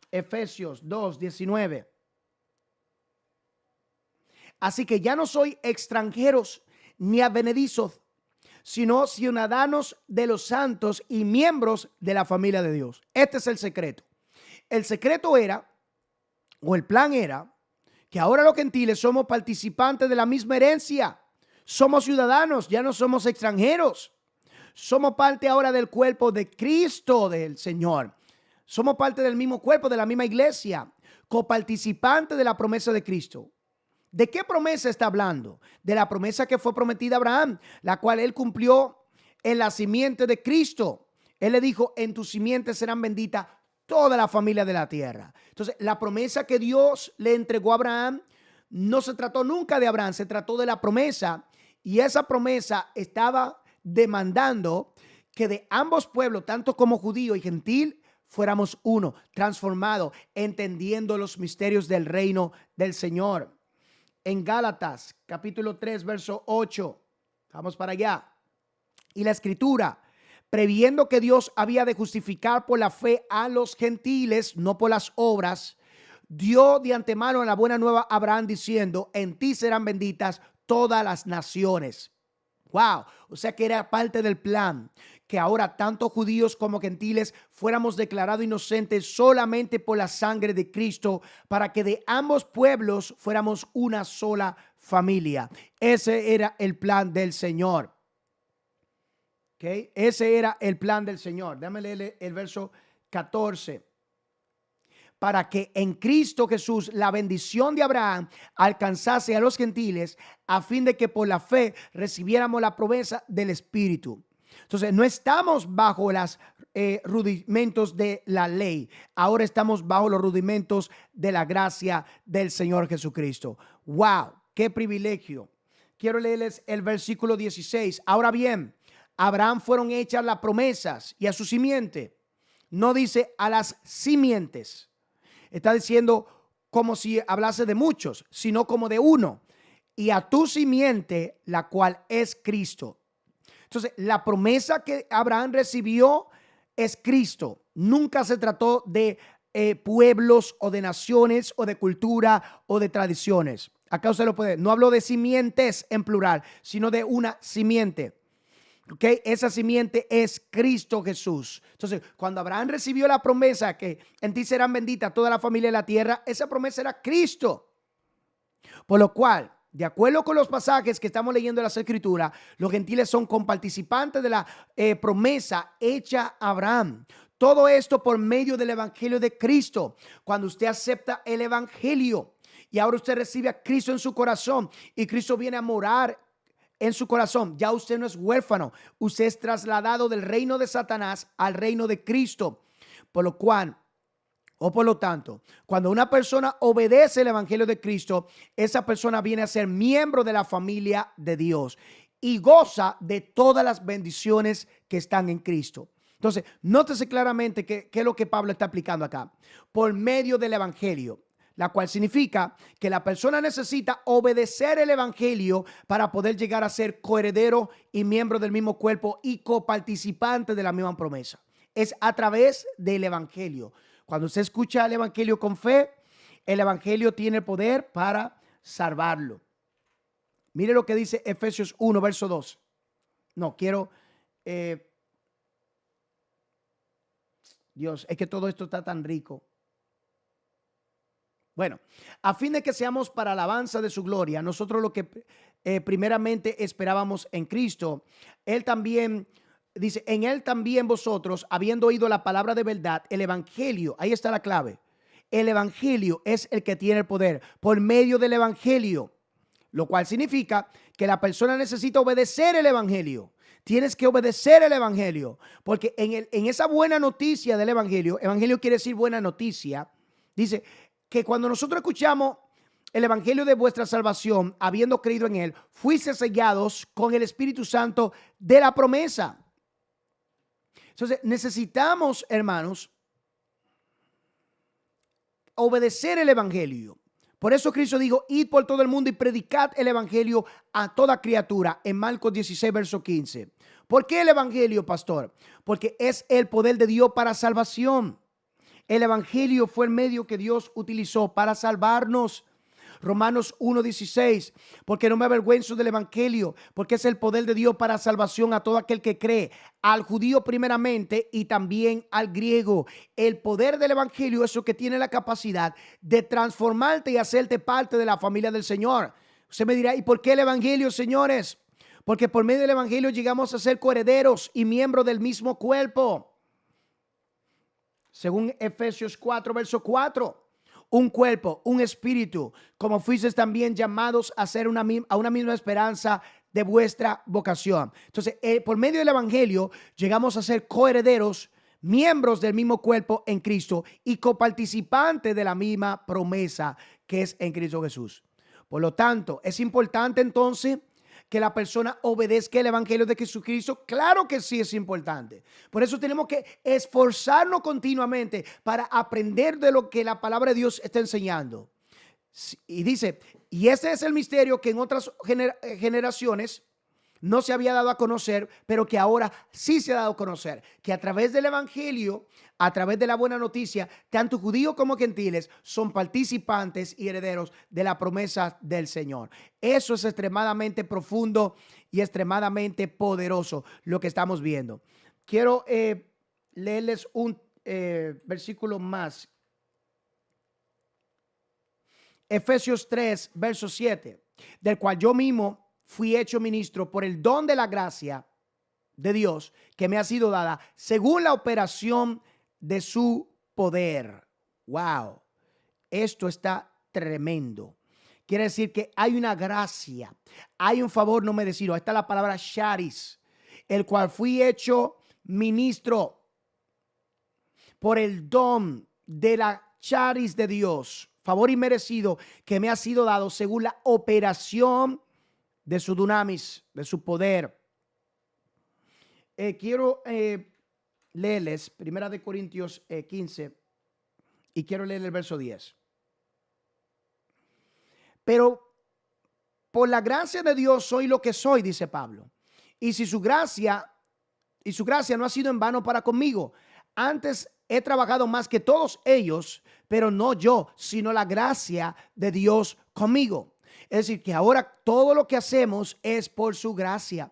Speaker 1: Efesios 2:19. Así que ya no soy extranjeros ni advenedizos, sino ciudadanos de los santos y miembros de la familia de Dios. Este es el secreto. El secreto era, o el plan era, que ahora los gentiles somos participantes de la misma herencia. Somos ciudadanos, ya no somos extranjeros. Somos parte ahora del cuerpo de Cristo del Señor. Somos parte del mismo cuerpo, de la misma iglesia, coparticipantes de la promesa de Cristo. ¿De qué promesa está hablando? De la promesa que fue prometida a Abraham, la cual él cumplió en la simiente de Cristo. Él le dijo, en tu simiente serán benditas toda la familia de la tierra. Entonces, la promesa que Dios le entregó a Abraham no se trató nunca de Abraham, se trató de la promesa. Y esa promesa estaba demandando que de ambos pueblos, tanto como judío y gentil, fuéramos uno, transformados, entendiendo los misterios del reino del Señor. En Gálatas, capítulo 3, verso 8. Vamos para allá. Y la escritura, previendo que Dios había de justificar por la fe a los gentiles, no por las obras, dio de antemano la buena nueva a Abraham diciendo, en ti serán benditas todas las naciones. Wow, o sea que era parte del plan, que ahora tanto judíos como gentiles fuéramos declarados inocentes solamente por la sangre de Cristo, para que de ambos pueblos fuéramos una sola familia. Ese era el plan del Señor. Okay. Ese era el plan del Señor. Déjame leer el verso 14. Para que en Cristo Jesús la bendición de Abraham alcanzase a los gentiles, a fin de que por la fe recibiéramos la promesa del Espíritu. Entonces, no estamos bajo los rudimentos de la ley. Ahora estamos bajo los rudimentos de la gracia del Señor Jesucristo. ¡Wow! ¡Qué privilegio! Quiero leerles el versículo 16. Ahora bien, a Abraham fueron hechas las promesas y a su simiente. No dice a las simientes. Está diciendo como si hablase de muchos, sino como de uno. Y a tu simiente, la cual es Cristo. Entonces, la promesa que Abraham recibió es Cristo. Nunca se trató de pueblos o de naciones o de cultura o de tradiciones. Acá usted lo puede ver. No hablo de simientes en plural, sino de una simiente. ¿Ok? Esa simiente es Cristo Jesús. Entonces, cuando Abraham recibió la promesa que en ti serán benditas toda la familia de la tierra, esa promesa era Cristo. Por lo cual, de acuerdo con los pasajes que estamos leyendo en las Escrituras, los gentiles son comparticipantes de la promesa hecha a Abraham. Todo esto por medio del evangelio de Cristo. Cuando usted acepta el evangelio y ahora usted recibe a Cristo en su corazón y Cristo viene a morar en su corazón, ya usted no es huérfano, usted es trasladado del reino de Satanás al reino de Cristo. Por lo cual, o por lo tanto, cuando una persona obedece el evangelio de Cristo, esa persona viene a ser miembro de la familia de Dios y goza de todas las bendiciones que están en Cristo. Entonces, nótese claramente qué es lo que Pablo está aplicando acá. Por medio del evangelio, la cual significa que la persona necesita obedecer el evangelio para poder llegar a ser coheredero y miembro del mismo cuerpo y coparticipante de la misma promesa. Es a través del evangelio. Cuando usted escucha el evangelio con fe, el evangelio tiene el poder para salvarlo. Mire lo que dice Efesios 1, verso 2. No, quiero... Dios, es que todo esto está tan rico. Bueno, a fin de que seamos para alabanza de su gloria, nosotros lo que primeramente esperábamos en Cristo, Él también... Dice, en él también vosotros, habiendo oído la palabra de verdad, el evangelio, ahí está la clave. El evangelio es el que tiene el poder por medio del evangelio, lo cual significa que la persona necesita obedecer el evangelio. Tienes que obedecer el evangelio, porque en esa buena noticia del evangelio quiere decir buena noticia, dice que cuando nosotros escuchamos el evangelio de vuestra salvación, habiendo creído en él, fuiste sellados con el Espíritu Santo de la promesa. Entonces, necesitamos, hermanos, obedecer el evangelio. Por eso Cristo dijo, id por todo el mundo y predicad el evangelio a toda criatura, en Marcos 16, verso 15. ¿Por qué el evangelio, pastor? Porque es el poder de Dios para salvación. El evangelio fue el medio que Dios utilizó para salvarnos. Romanos 1:16, porque no me avergüenzo del evangelio, porque es el poder de Dios para salvación a todo aquel que cree, al judío primeramente y también al griego. El poder del evangelio es lo que tiene la capacidad de transformarte y hacerte parte de la familia del Señor. Usted me dirá, ¿y por qué el evangelio, señores? Porque por medio del evangelio llegamos a ser coherederos y miembros del mismo cuerpo. Según Efesios 4, verso 4. Un cuerpo, un espíritu, como fuisteis también llamados a ser a una misma esperanza de vuestra vocación. Entonces, por medio del evangelio llegamos a ser coherederos, miembros del mismo cuerpo en Cristo y coparticipantes de la misma promesa que es en Cristo Jesús. Por lo tanto, es importante entonces que la persona obedezca el evangelio de Jesucristo. Claro que sí es importante. Por eso tenemos que esforzarnos continuamente para aprender de lo que la palabra de Dios está enseñando. Y dice, y este es el misterio que en otras generaciones no se había dado a conocer, pero que ahora sí se ha dado a conocer, que a través del evangelio, a través de la buena noticia, tanto judíos como gentiles son participantes y herederos de la promesa del Señor. Eso es extremadamente profundo y extremadamente poderoso lo que estamos viendo. Quiero leerles un versículo más. Efesios 3, verso 7, del cual yo mismo fui hecho ministro por el don de la gracia de Dios que me ha sido dada según la operación de su poder. Wow, esto está tremendo. Quiere decir que hay una gracia, hay un favor no merecido. Ahí está la palabra charis, el cual fui hecho ministro por el don de la charis de Dios, favor inmerecido que me ha sido dado según la operación de su dunamis, de su poder. Quiero leerles 1 Corintios 15 y quiero leer el verso 10. Pero por la gracia de Dios soy lo que soy, dice Pablo. Y su gracia no ha sido en vano para conmigo. Antes he trabajado más que todos ellos, pero no yo, sino la gracia de Dios conmigo. Es decir, que ahora todo lo que hacemos es por su gracia.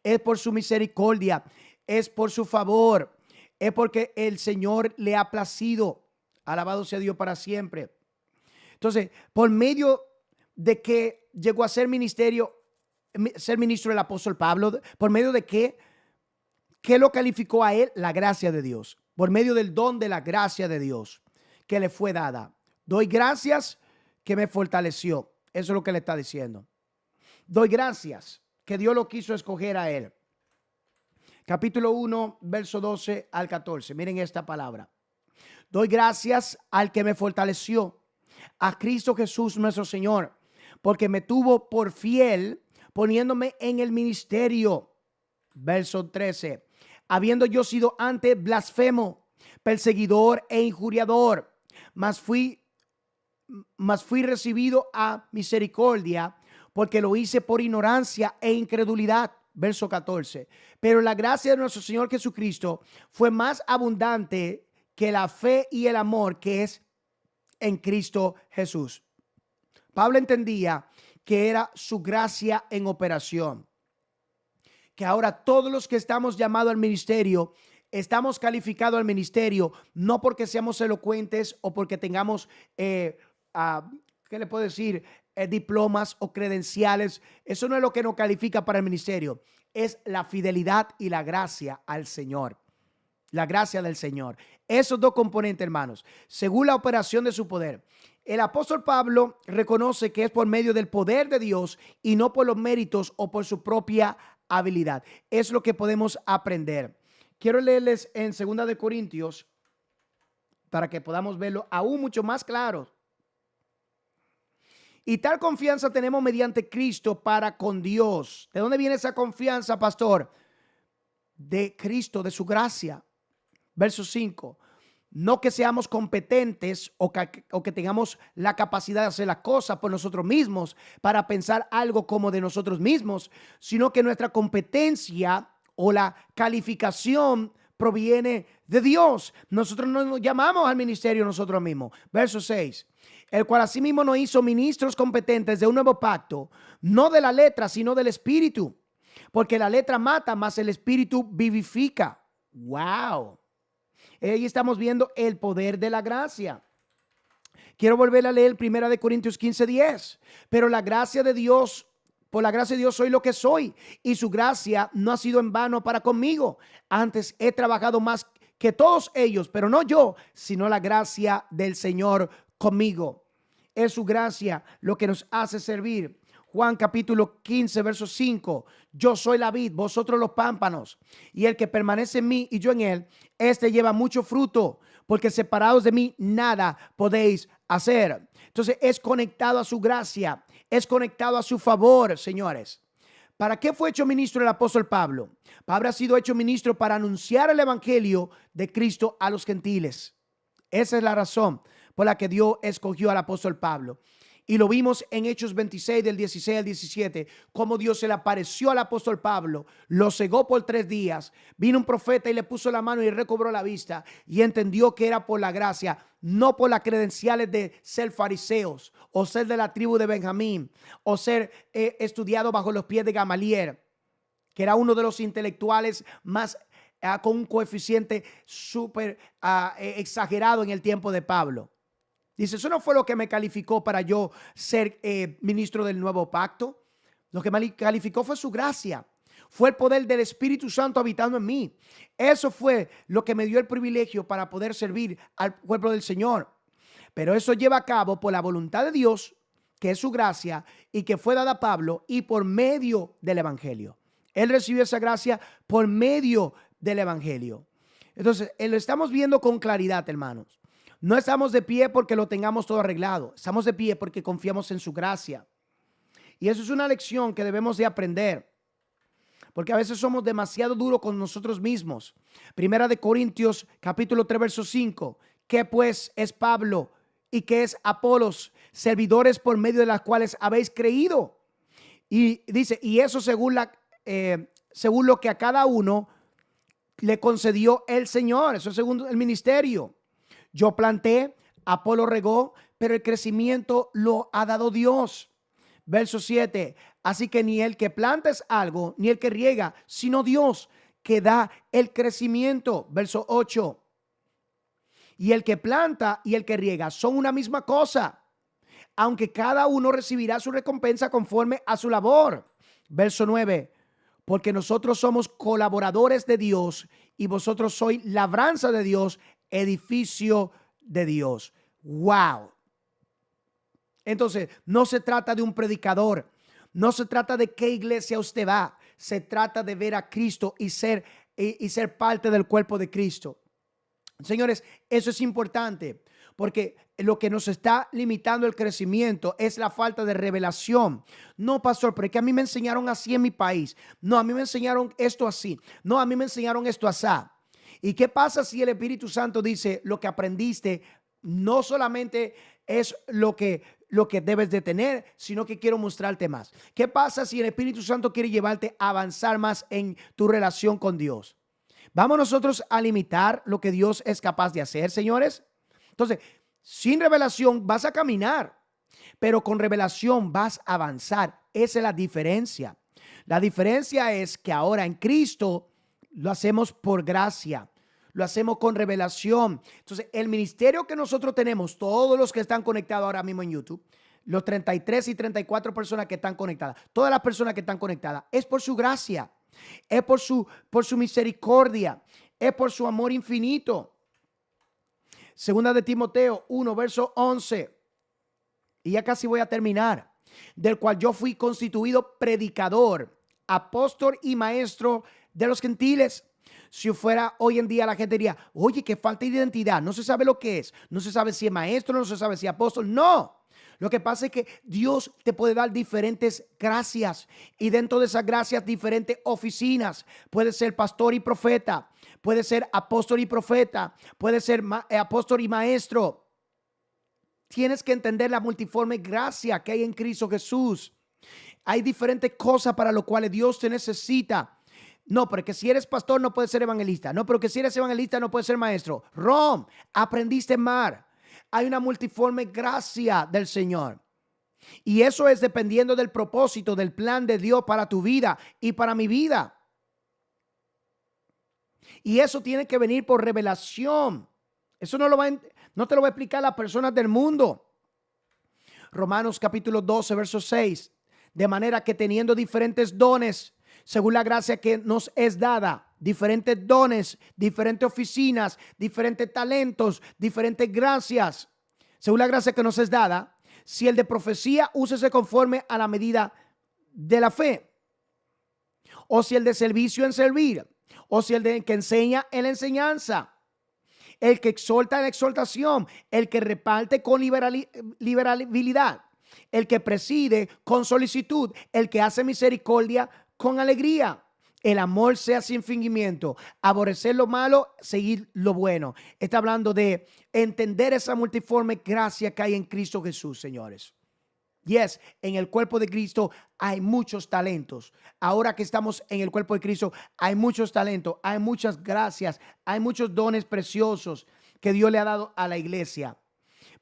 Speaker 1: es por su misericordia, es por su favor, es porque el Señor le ha placido. Alabado sea Dios para siempre. Entonces, por medio de que llegó a ser ministro del apóstol Pablo, por medio de ¿qué lo calificó a él? La gracia de Dios. Por medio del don de la gracia de Dios que le fue dada. Doy gracias que me fortaleció. Eso es lo que le está diciendo. Doy gracias que Dios lo quiso escoger a él. Capítulo 1, verso 12 al 14. Miren esta palabra. Doy gracias al que me fortaleció, a Cristo Jesús nuestro Señor, porque me tuvo por fiel poniéndome en el ministerio. Verso 13. Habiendo yo sido antes blasfemo, perseguidor e injuriador, mas fui recibido a misericordia, porque lo hice por ignorancia e incredulidad. Verso 14. Pero la gracia de nuestro Señor Jesucristo fue más abundante que la fe y el amor que es en Cristo Jesús. Pablo entendía que era su gracia en operación. Que ahora todos los que estamos llamados al ministerio, estamos calificados al ministerio, no porque seamos elocuentes o porque tengamos, ¿qué le puedo decir? Diplomas o credenciales. Eso no es lo que nos califica para el ministerio. Es la fidelidad y la gracia al Señor. La gracia del Señor. Esos dos componentes, hermanos, según la operación de su poder. El apóstol Pablo reconoce que es por medio del poder de Dios y no por los méritos o por su propia habilidad. Es lo que podemos aprender. Quiero leerles en 2 de Corintios para que podamos verlo aún mucho más claro. Y tal confianza tenemos mediante Cristo para con Dios. ¿De dónde viene esa confianza, pastor? De Cristo, de su gracia. Verso 5. No que seamos competentes o que tengamos la capacidad de hacer las cosas por nosotros mismos para pensar algo como de nosotros mismos, sino que nuestra competencia o la calificación proviene de Dios. Nosotros no nos llamamos al ministerio nosotros mismos. Verso 6. El cual asimismo nos hizo ministros competentes de un nuevo pacto, no de la letra, sino del espíritu. Porque la letra mata, mas el espíritu vivifica. ¡Wow! Ahí estamos viendo el poder de la gracia. Quiero volver a leer 1 Corintios 15:10. Pero la gracia de Dios, por la gracia de Dios soy lo que soy, y su gracia no ha sido en vano para conmigo. Antes he trabajado más que todos ellos, pero no yo, sino la gracia del Señor conmigo. Es su gracia lo que nos hace servir. Juan capítulo 15, verso 5. Yo soy la vid, vosotros los pámpanos. Y el que permanece en mí y yo en él, este lleva mucho fruto, porque separados de mí nada podéis hacer. Entonces es conectado a su gracia, es conectado a su favor, señores. ¿Para qué fue hecho ministro el apóstol Pablo? Pablo ha sido hecho ministro para anunciar el evangelio de Cristo a los gentiles. Esa es la razón por la que Dios escogió al apóstol Pablo. Y lo vimos en Hechos 26 del 16 al 17, cómo Dios se le apareció al apóstol Pablo, lo cegó por 3 días, vino un profeta y le puso la mano y recobró la vista y entendió que era por la gracia, no por las credenciales de ser fariseos o ser de la tribu de Benjamín o ser estudiado bajo los pies de Gamaliel, que era uno de los intelectuales más con un coeficiente súper exagerado en el tiempo de Pablo. Dice, eso no fue lo que me calificó para yo ser ministro del nuevo pacto. Lo que me calificó fue su gracia. Fue el poder del Espíritu Santo habitando en mí. Eso fue lo que me dio el privilegio para poder servir al pueblo del Señor. Pero eso lleva a cabo por la voluntad de Dios, que es su gracia y que fue dada a Pablo y por medio del evangelio. Él recibió esa gracia por medio del evangelio. Entonces, lo estamos viendo con claridad, hermanos. No estamos de pie porque lo tengamos todo arreglado. Estamos de pie porque confiamos en su gracia. Y eso es una lección que debemos de aprender. Porque a veces somos demasiado duros con nosotros mismos. 1 Corintios capítulo 3 verso 5. ¿Qué pues es Pablo y qué es Apolos? Servidores por medio de las cuales habéis creído. Y dice, y eso según lo que a cada uno le concedió el Señor. Eso es según el ministerio. Yo planté, Apolo regó, pero el crecimiento lo ha dado Dios. Verso 7. Así que ni el que planta es algo, ni el que riega, sino Dios que da el crecimiento. Verso 8. Y el que planta y el que riega son una misma cosa, aunque cada uno recibirá su recompensa conforme a su labor. Verso 9. Porque nosotros somos colaboradores de Dios y vosotros sois labranza de Dios, edificio de Dios. Wow. Entonces, no se trata de un predicador, no se trata de qué iglesia usted va, se trata de ver a Cristo y ser parte del cuerpo de Cristo. Señores, eso es importante porque lo que nos está limitando el crecimiento es la falta de revelación. No, pastor, pero es que a mí me enseñaron así en mi país. No, a mí me enseñaron esto así. No, a mí me enseñaron esto así. ¿Y qué pasa si el Espíritu Santo dice lo que aprendiste no solamente es lo que debes de tener, sino que quiero mostrarte más? ¿Qué pasa si el Espíritu Santo quiere llevarte a avanzar más en tu relación con Dios? ¿Vamos nosotros a limitar lo que Dios es capaz de hacer, señores? Entonces, sin revelación vas a caminar, pero con revelación vas a avanzar. Esa es la diferencia. La diferencia es que ahora en Cristo lo hacemos por gracia, lo hacemos con revelación. Entonces, el ministerio que nosotros tenemos, todos los que están conectados ahora mismo en YouTube, los 33 y 34 personas que están conectadas, todas las personas que están conectadas, es por su gracia. Es por su misericordia, es por su amor infinito. Segunda de Timoteo 1, verso 11. Y ya casi voy a terminar. Del cual yo fui constituido predicador, apóstol y maestro de los gentiles. Si fuera hoy en día, la gente diría, oye, que falta de identidad, no se sabe lo que es, no se sabe si es maestro, no se sabe si es apóstol. No. Lo que pasa es que Dios te puede dar diferentes gracias y dentro de esas gracias diferentes oficinas. Puede ser pastor y profeta, puede ser apóstol y profeta, puede ser apóstol y maestro. Tienes que entender la multiforme gracia que hay en Cristo Jesús. Hay diferentes cosas para las cuales Dios te necesita. No, porque si eres pastor no puedes ser evangelista. No, pero que si eres evangelista no puedes ser maestro. Rom, aprendiste más. Hay una multiforme gracia del Señor. Y eso es dependiendo del propósito, del plan de Dios para tu vida y para mi vida. Y eso tiene que venir por revelación. Eso no te lo va a explicar las personas del mundo. Romanos capítulo 12, verso 6. De manera que teniendo diferentes dones, según la gracia que nos es dada, diferentes dones, diferentes oficinas, diferentes talentos, diferentes gracias, según la gracia que nos es dada. Si el de profecía, úsese conforme a la medida de la fe. O si el de servicio, en servir. O si el de que enseña, en la enseñanza. El que exhorta, en la exhortación. El que reparte con liberalidad. El que preside con solicitud. El que hace misericordia con alegría. El amor sea sin fingimiento, aborrecer lo malo, seguir lo bueno. Está hablando de entender esa multiforme gracia que hay en Cristo Jesús, señores. Yes, en el cuerpo de Cristo hay muchos talentos. Ahora que estamos en el cuerpo de Cristo, hay muchos talentos, hay muchas gracias, hay muchos dones preciosos que Dios le ha dado a la iglesia.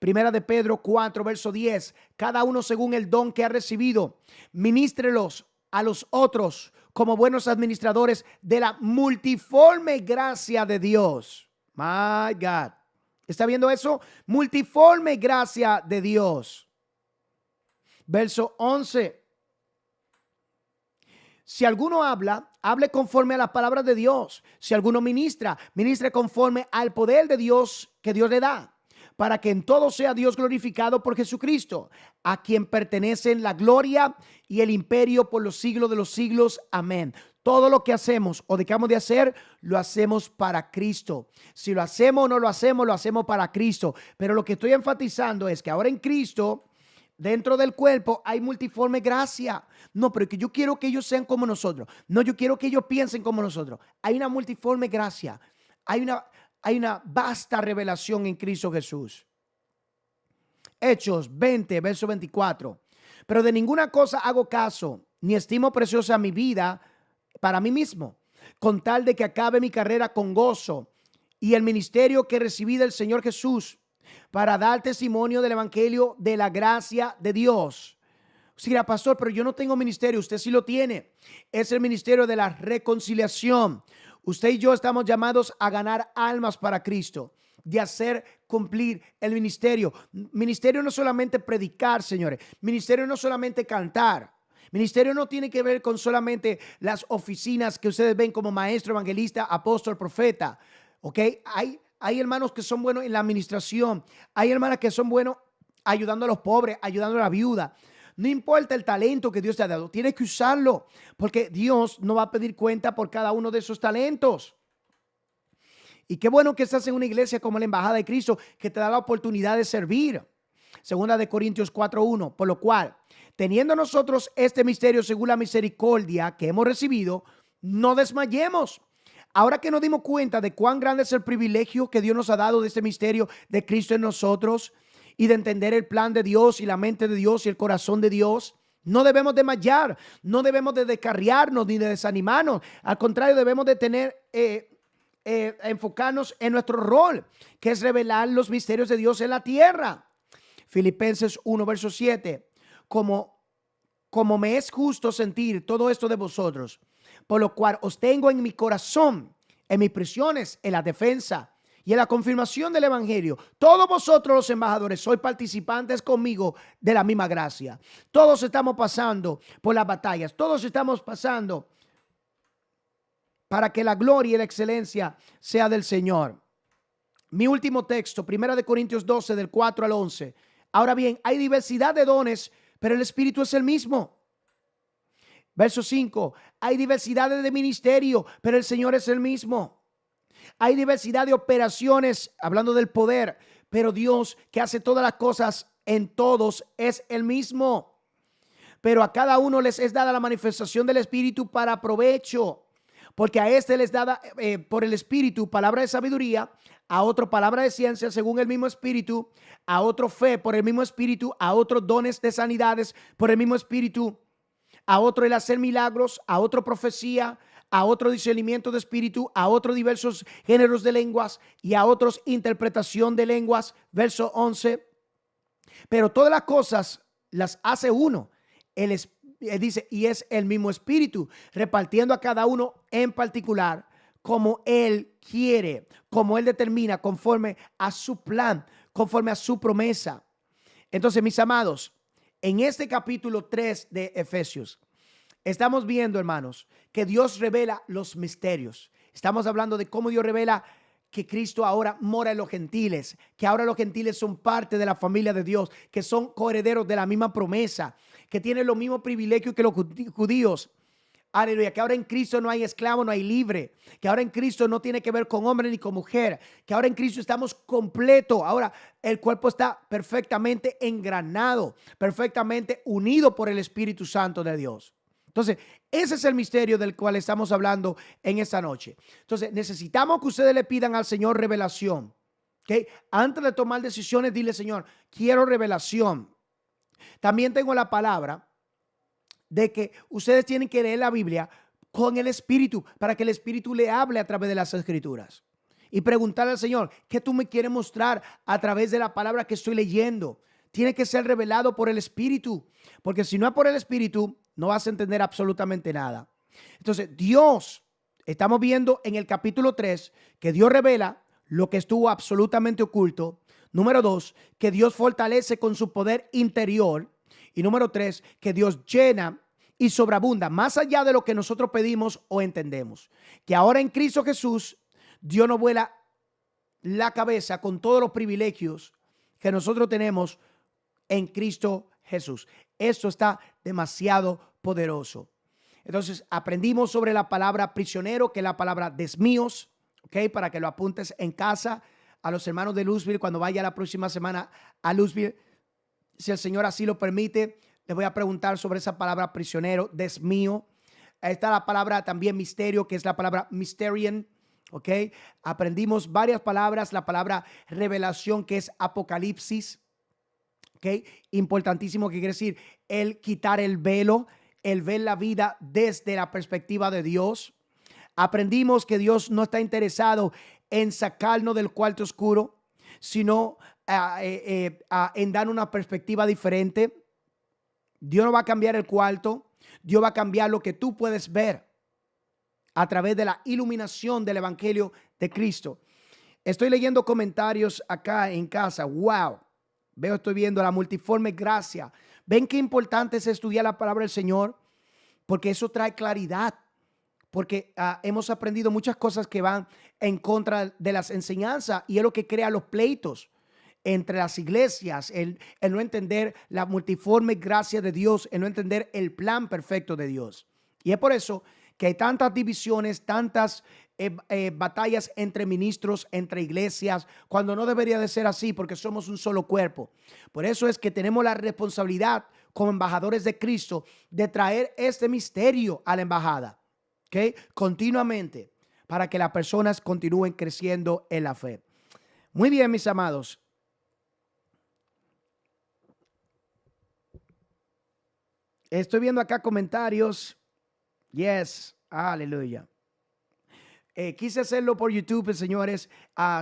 Speaker 1: Primera de Pedro 4, verso 10. Cada uno según el don que ha recibido, ministrelos a los otros como buenos administradores de la multiforme gracia de Dios. My God. ¿Está viendo eso? Multiforme gracia de Dios. Verso 11. Si alguno habla, hable conforme a las palabras de Dios. Si alguno ministra, ministre conforme al poder de Dios que Dios le da, para que en todo sea Dios glorificado por Jesucristo, a quien pertenecen la gloria y el imperio por los siglos de los siglos. Amén. Todo lo que hacemos o dejamos de hacer, lo hacemos para Cristo. Si lo hacemos o no lo hacemos para Cristo. Pero lo que estoy enfatizando es que ahora en Cristo, dentro del cuerpo, hay multiforme gracia. No, pero que yo quiero que ellos sean como nosotros. No, yo quiero que ellos piensen como nosotros. Hay una multiforme gracia. Hay una vasta revelación en Cristo Jesús. Hechos 20, verso 24. Pero de ninguna cosa hago caso, ni estimo preciosa mi vida para mí mismo, con tal de que acabe mi carrera con gozo y el ministerio que recibí del Señor Jesús, para dar testimonio del evangelio de la gracia de Dios. Usted dirá, pastor, pero yo no tengo ministerio. Usted sí lo tiene. Es el ministerio de la reconciliación. Usted y yo estamos llamados a ganar almas para Cristo, de hacer cumplir el ministerio. Ministerio no solamente predicar, señores. Ministerio no solamente cantar. Ministerio no tiene que ver con solamente las oficinas que ustedes ven como maestro, evangelista, apóstol, profeta. ¿Ok? Hay hermanos que son buenos en la administración. Hay hermanas que son buenos ayudando a los pobres, ayudando a la viuda. No importa el talento que Dios te ha dado, tienes que usarlo, porque Dios no va a pedir cuenta por cada uno de esos talentos. Y qué bueno que estás en una iglesia como la Embajada de Cristo, que te da la oportunidad de servir. Segunda de Corintios 4:1, por lo cual, teniendo nosotros este misterio según la misericordia que hemos recibido, no desmayemos. Ahora que nos dimos cuenta de cuán grande es el privilegio que Dios nos ha dado de este misterio de Cristo en nosotros, y de entender el plan de Dios y la mente de Dios y el corazón de Dios, no debemos desmayar, no debemos de descarriarnos ni de desanimarnos. Al contrario, debemos de tener, enfocarnos en nuestro rol, que es revelar los misterios de Dios en la tierra. Filipenses 1, verso 7. Como me es justo sentir todo esto de vosotros, por lo cual os tengo en mi corazón, en mis prisiones, en la defensa y en la confirmación del evangelio. Todos vosotros los embajadores sois participantes conmigo de la misma gracia. Todos estamos pasando por las batallas. Todos estamos pasando para que la gloria y la excelencia sea del Señor. Mi último texto, 1 de Corintios 12, del 4 al 11. Ahora bien, hay diversidad de dones, pero el Espíritu es el mismo. Verso 5. Hay diversidad de ministerio, pero el Señor es el mismo. Hay diversidad de operaciones, hablando del poder, pero Dios, que hace todas las cosas en todos, es el mismo. Pero a cada uno les es dada la manifestación del Espíritu para provecho, porque a este les dada por el Espíritu palabra de sabiduría, a otro palabra de ciencia según el mismo Espíritu, a otro fe por el mismo Espíritu, a otros dones de sanidades por el mismo Espíritu, a otro el hacer milagros, a otro profecía, a otro discernimiento de espíritu, a otros diversos géneros de lenguas y a otros interpretación de lenguas. Verso 11. Pero todas las cosas las hace uno. Él dice, y es el mismo Espíritu, repartiendo a cada uno en particular como Él quiere, como Él determina, conforme a su plan, conforme a su promesa. Entonces, mis amados, en este capítulo 3 de Efesios, estamos viendo, hermanos, que Dios revela los misterios. Estamos hablando de cómo Dios revela que Cristo ahora mora en los gentiles, que ahora los gentiles son parte de la familia de Dios, que son coherederos de la misma promesa, que tienen los mismos privilegios que los judíos. Aleluya, que ahora en Cristo no hay esclavo, no hay libre, que ahora en Cristo no tiene que ver con hombre ni con mujer, que ahora en Cristo estamos completos. Ahora el cuerpo está perfectamente engranado, perfectamente unido por el Espíritu Santo de Dios. Entonces, ese es el misterio del cual estamos hablando en esta noche. Entonces, necesitamos que ustedes le pidan al Señor revelación. ¿Okay? Antes de tomar decisiones, dile, Señor, quiero revelación. También tengo la palabra de que ustedes tienen que leer la Biblia con el Espíritu, para que el Espíritu le hable a través de las Escrituras. Y preguntarle al Señor, ¿qué tú me quieres mostrar a través de la palabra que estoy leyendo? Tiene que ser revelado por el Espíritu, porque si no es por el Espíritu, no vas a entender absolutamente nada. Entonces, Dios, estamos viendo en el capítulo 3 que Dios revela lo que estuvo absolutamente oculto. Número 2, que Dios fortalece con su poder interior. Y número 3, que Dios llena y sobreabunda más allá de lo que nosotros pedimos o entendemos. Que ahora en Cristo Jesús, Dios nos vuela la cabeza con todos los privilegios que nosotros tenemos en Cristo Jesús. Esto está demasiado poderoso. Entonces, aprendimos sobre la palabra prisionero, que es la palabra desmíos, ¿ok? Para que lo apuntes en casa a los hermanos de Louisville cuando vaya la próxima semana a Louisville. Si el Señor así lo permite, les voy a preguntar sobre esa palabra prisionero, desmío. Ahí está la palabra también misterio, que es la palabra mysterion, ¿ok? Aprendimos varias palabras, la palabra revelación, que es apocalipsis, ¿ok? Importantísimo, que quiere decir el quitar el velo, el ver la vida desde la perspectiva de Dios. Aprendimos que Dios no está interesado en sacarnos del cuarto oscuro, sino en dar una perspectiva diferente. Dios no va a cambiar el cuarto. Dios va a cambiar lo que tú puedes ver a través de la iluminación del Evangelio de Cristo. Estoy leyendo comentarios acá en casa. Wow. Estoy viendo la multiforme gracia. ¿Ven qué importante es estudiar la palabra del Señor? Porque eso trae claridad. Porque hemos aprendido muchas cosas que van en contra de las enseñanzas y es lo que crea los pleitos entre las iglesias, el no entender la multiforme gracia de Dios, el no entender el plan perfecto de Dios. Y es por eso que hay tantas divisiones, tantas batallas entre ministros, entre iglesias, cuando no debería de ser así, porque somos un solo cuerpo. Por eso es que tenemos la responsabilidad como embajadores de Cristo de traer este misterio a la embajada, ¿ok? Continuamente, para que las personas continúen creciendo en la fe. Muy bien, mis amados. Estoy viendo acá comentarios. Yes, aleluya. Quise hacerlo por YouTube, señores.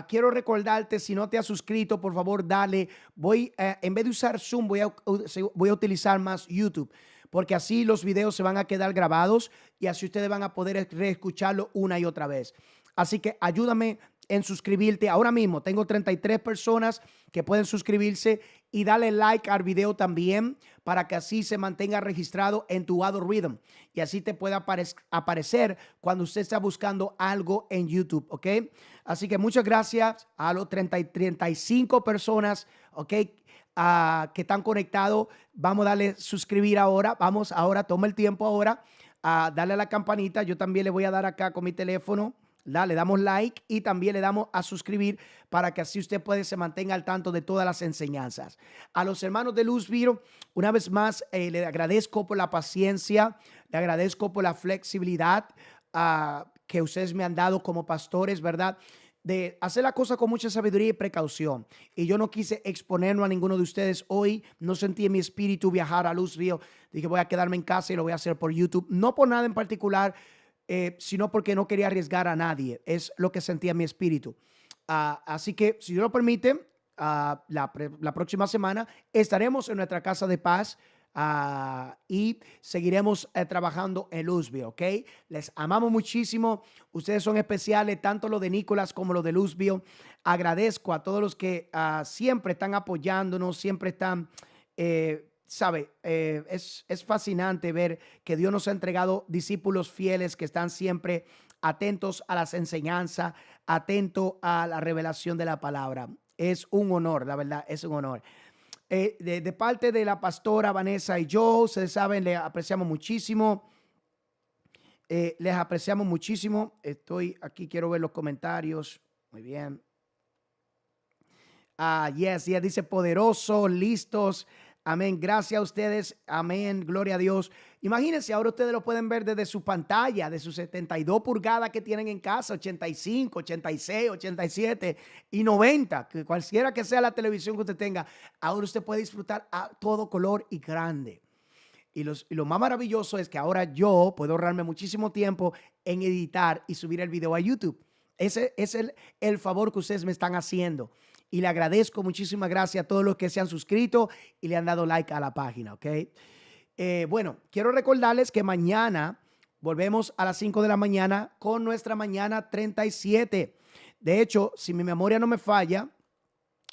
Speaker 1: Quiero recordarte, si no te has suscrito, por favor, dale. En vez de usar Zoom, voy a utilizar más YouTube, porque así los videos se van a quedar grabados y así ustedes van a poder reescucharlo una y otra vez. Así que ayúdame en suscribirte. Ahora mismo tengo 33 personas que pueden suscribirse y dale like al video también para que así se mantenga registrado en tu algoritmo y así te pueda aparecer cuando usted está buscando algo en YouTube, ¿ok? Así que muchas gracias a los 35 personas, ¿ok? Que están conectados. Vamos a darle suscribir ahora. Vamos ahora, toma el tiempo ahora a darle a la campanita. Yo también le voy a dar acá con mi teléfono. Le damos like y también le damos a suscribir para que así usted se mantenga al tanto de todas las enseñanzas. A los hermanos de Luzville, una vez más, le agradezco por la paciencia, le agradezco por la flexibilidad que ustedes me han dado como pastores, ¿verdad? De hacer la cosa con mucha sabiduría y precaución. Y yo no quise exponernos a ninguno de ustedes hoy. No sentí en mi espíritu viajar a Luzville. Dije, voy a quedarme en casa y lo voy a hacer por YouTube. No por nada en particular, sino porque no quería arriesgar a nadie. Es lo que sentía en mi espíritu. Así que, si Dios lo permite, la próxima semana estaremos en nuestra casa de paz y seguiremos trabajando en Luzville, ¿ok? Les amamos muchísimo. Ustedes son especiales, tanto lo de Nicolás como lo de Luzville. Agradezco a todos los que siempre están apoyándonos, siempre están... es fascinante ver que Dios nos ha entregado discípulos fieles que están siempre atentos a las enseñanzas, atentos a la revelación de la palabra. Es un honor, la verdad, es un honor. De parte de la pastora Vanessa y yo, ustedes saben, les apreciamos muchísimo. Les apreciamos muchísimo. Estoy aquí, quiero ver los comentarios. Muy bien. Yes, dice poderoso, listos. Amén. Gracias a ustedes. Amén. Gloria a Dios. Imagínense, ahora ustedes lo pueden ver desde su pantalla, de sus 72 pulgadas que tienen en casa, 85, 86, 87 y 90, que cualquiera que sea la televisión que usted tenga, ahora usted puede disfrutar a todo color y grande. Y lo más maravilloso es que ahora yo puedo ahorrarme muchísimo tiempo en editar y subir el video a YouTube. Ese es el favor que ustedes me están haciendo. Y le agradezco, muchísimas gracias a todos los que se han suscrito y le han dado like a la página, ¿ok? Bueno, quiero recordarles que mañana volvemos a las 5 de la mañana con nuestra mañana 37. De hecho, si mi memoria no me falla,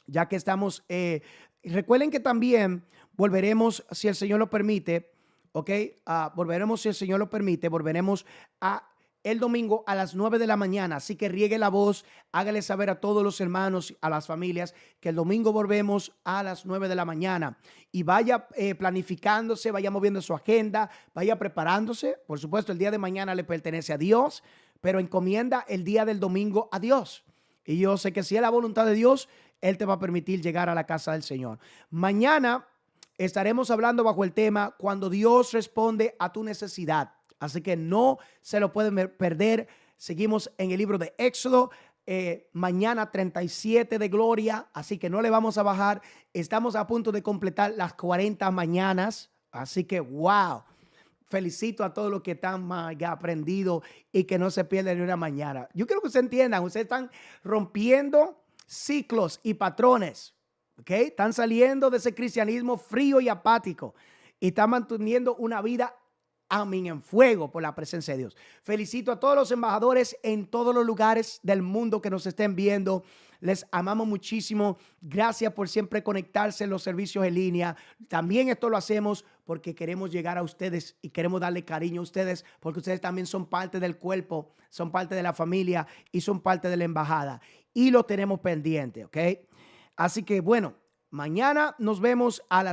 Speaker 1: ya que estamos, recuerden que también volveremos, si el Señor lo permite, ¿ok? Volveremos, si el Señor lo permite, volveremos el domingo a las 9 de la mañana. Así que riegue la voz, hágale saber a todos los hermanos, a las familias, que el domingo volvemos a las 9 de la mañana. Y vaya planificándose, vaya moviendo su agenda, vaya preparándose. Por supuesto, el día de mañana le pertenece a Dios, pero encomienda el día del domingo a Dios. Y yo sé que si es la voluntad de Dios, Él te va a permitir llegar a la casa del Señor. Mañana estaremos hablando bajo el tema cuando Dios responde a tu necesidad. Así que no se lo pueden perder. Seguimos en el libro de Éxodo. Mañana 37 de gloria. Así que no le vamos a bajar. Estamos a punto de completar las 40 mañanas. Así que wow. Felicito a todos los que están aprendidos y que no se pierden ni una mañana. Yo quiero que ustedes entiendan. Ustedes están rompiendo ciclos y patrones. ¿Ok? Están saliendo de ese cristianismo frío y apático. y está manteniendo una vida, amén, en fuego por la presencia de Dios. Felicito a todos los embajadores en todos los lugares del mundo que nos estén viendo. Les amamos muchísimo. Gracias por siempre conectarse en los servicios en línea. También esto lo hacemos porque queremos llegar a ustedes y queremos darle cariño a ustedes, porque ustedes también son parte del cuerpo, son parte de la familia y son parte de la embajada. Y lo tenemos pendiente, ¿ok? Así que bueno, mañana nos vemos a las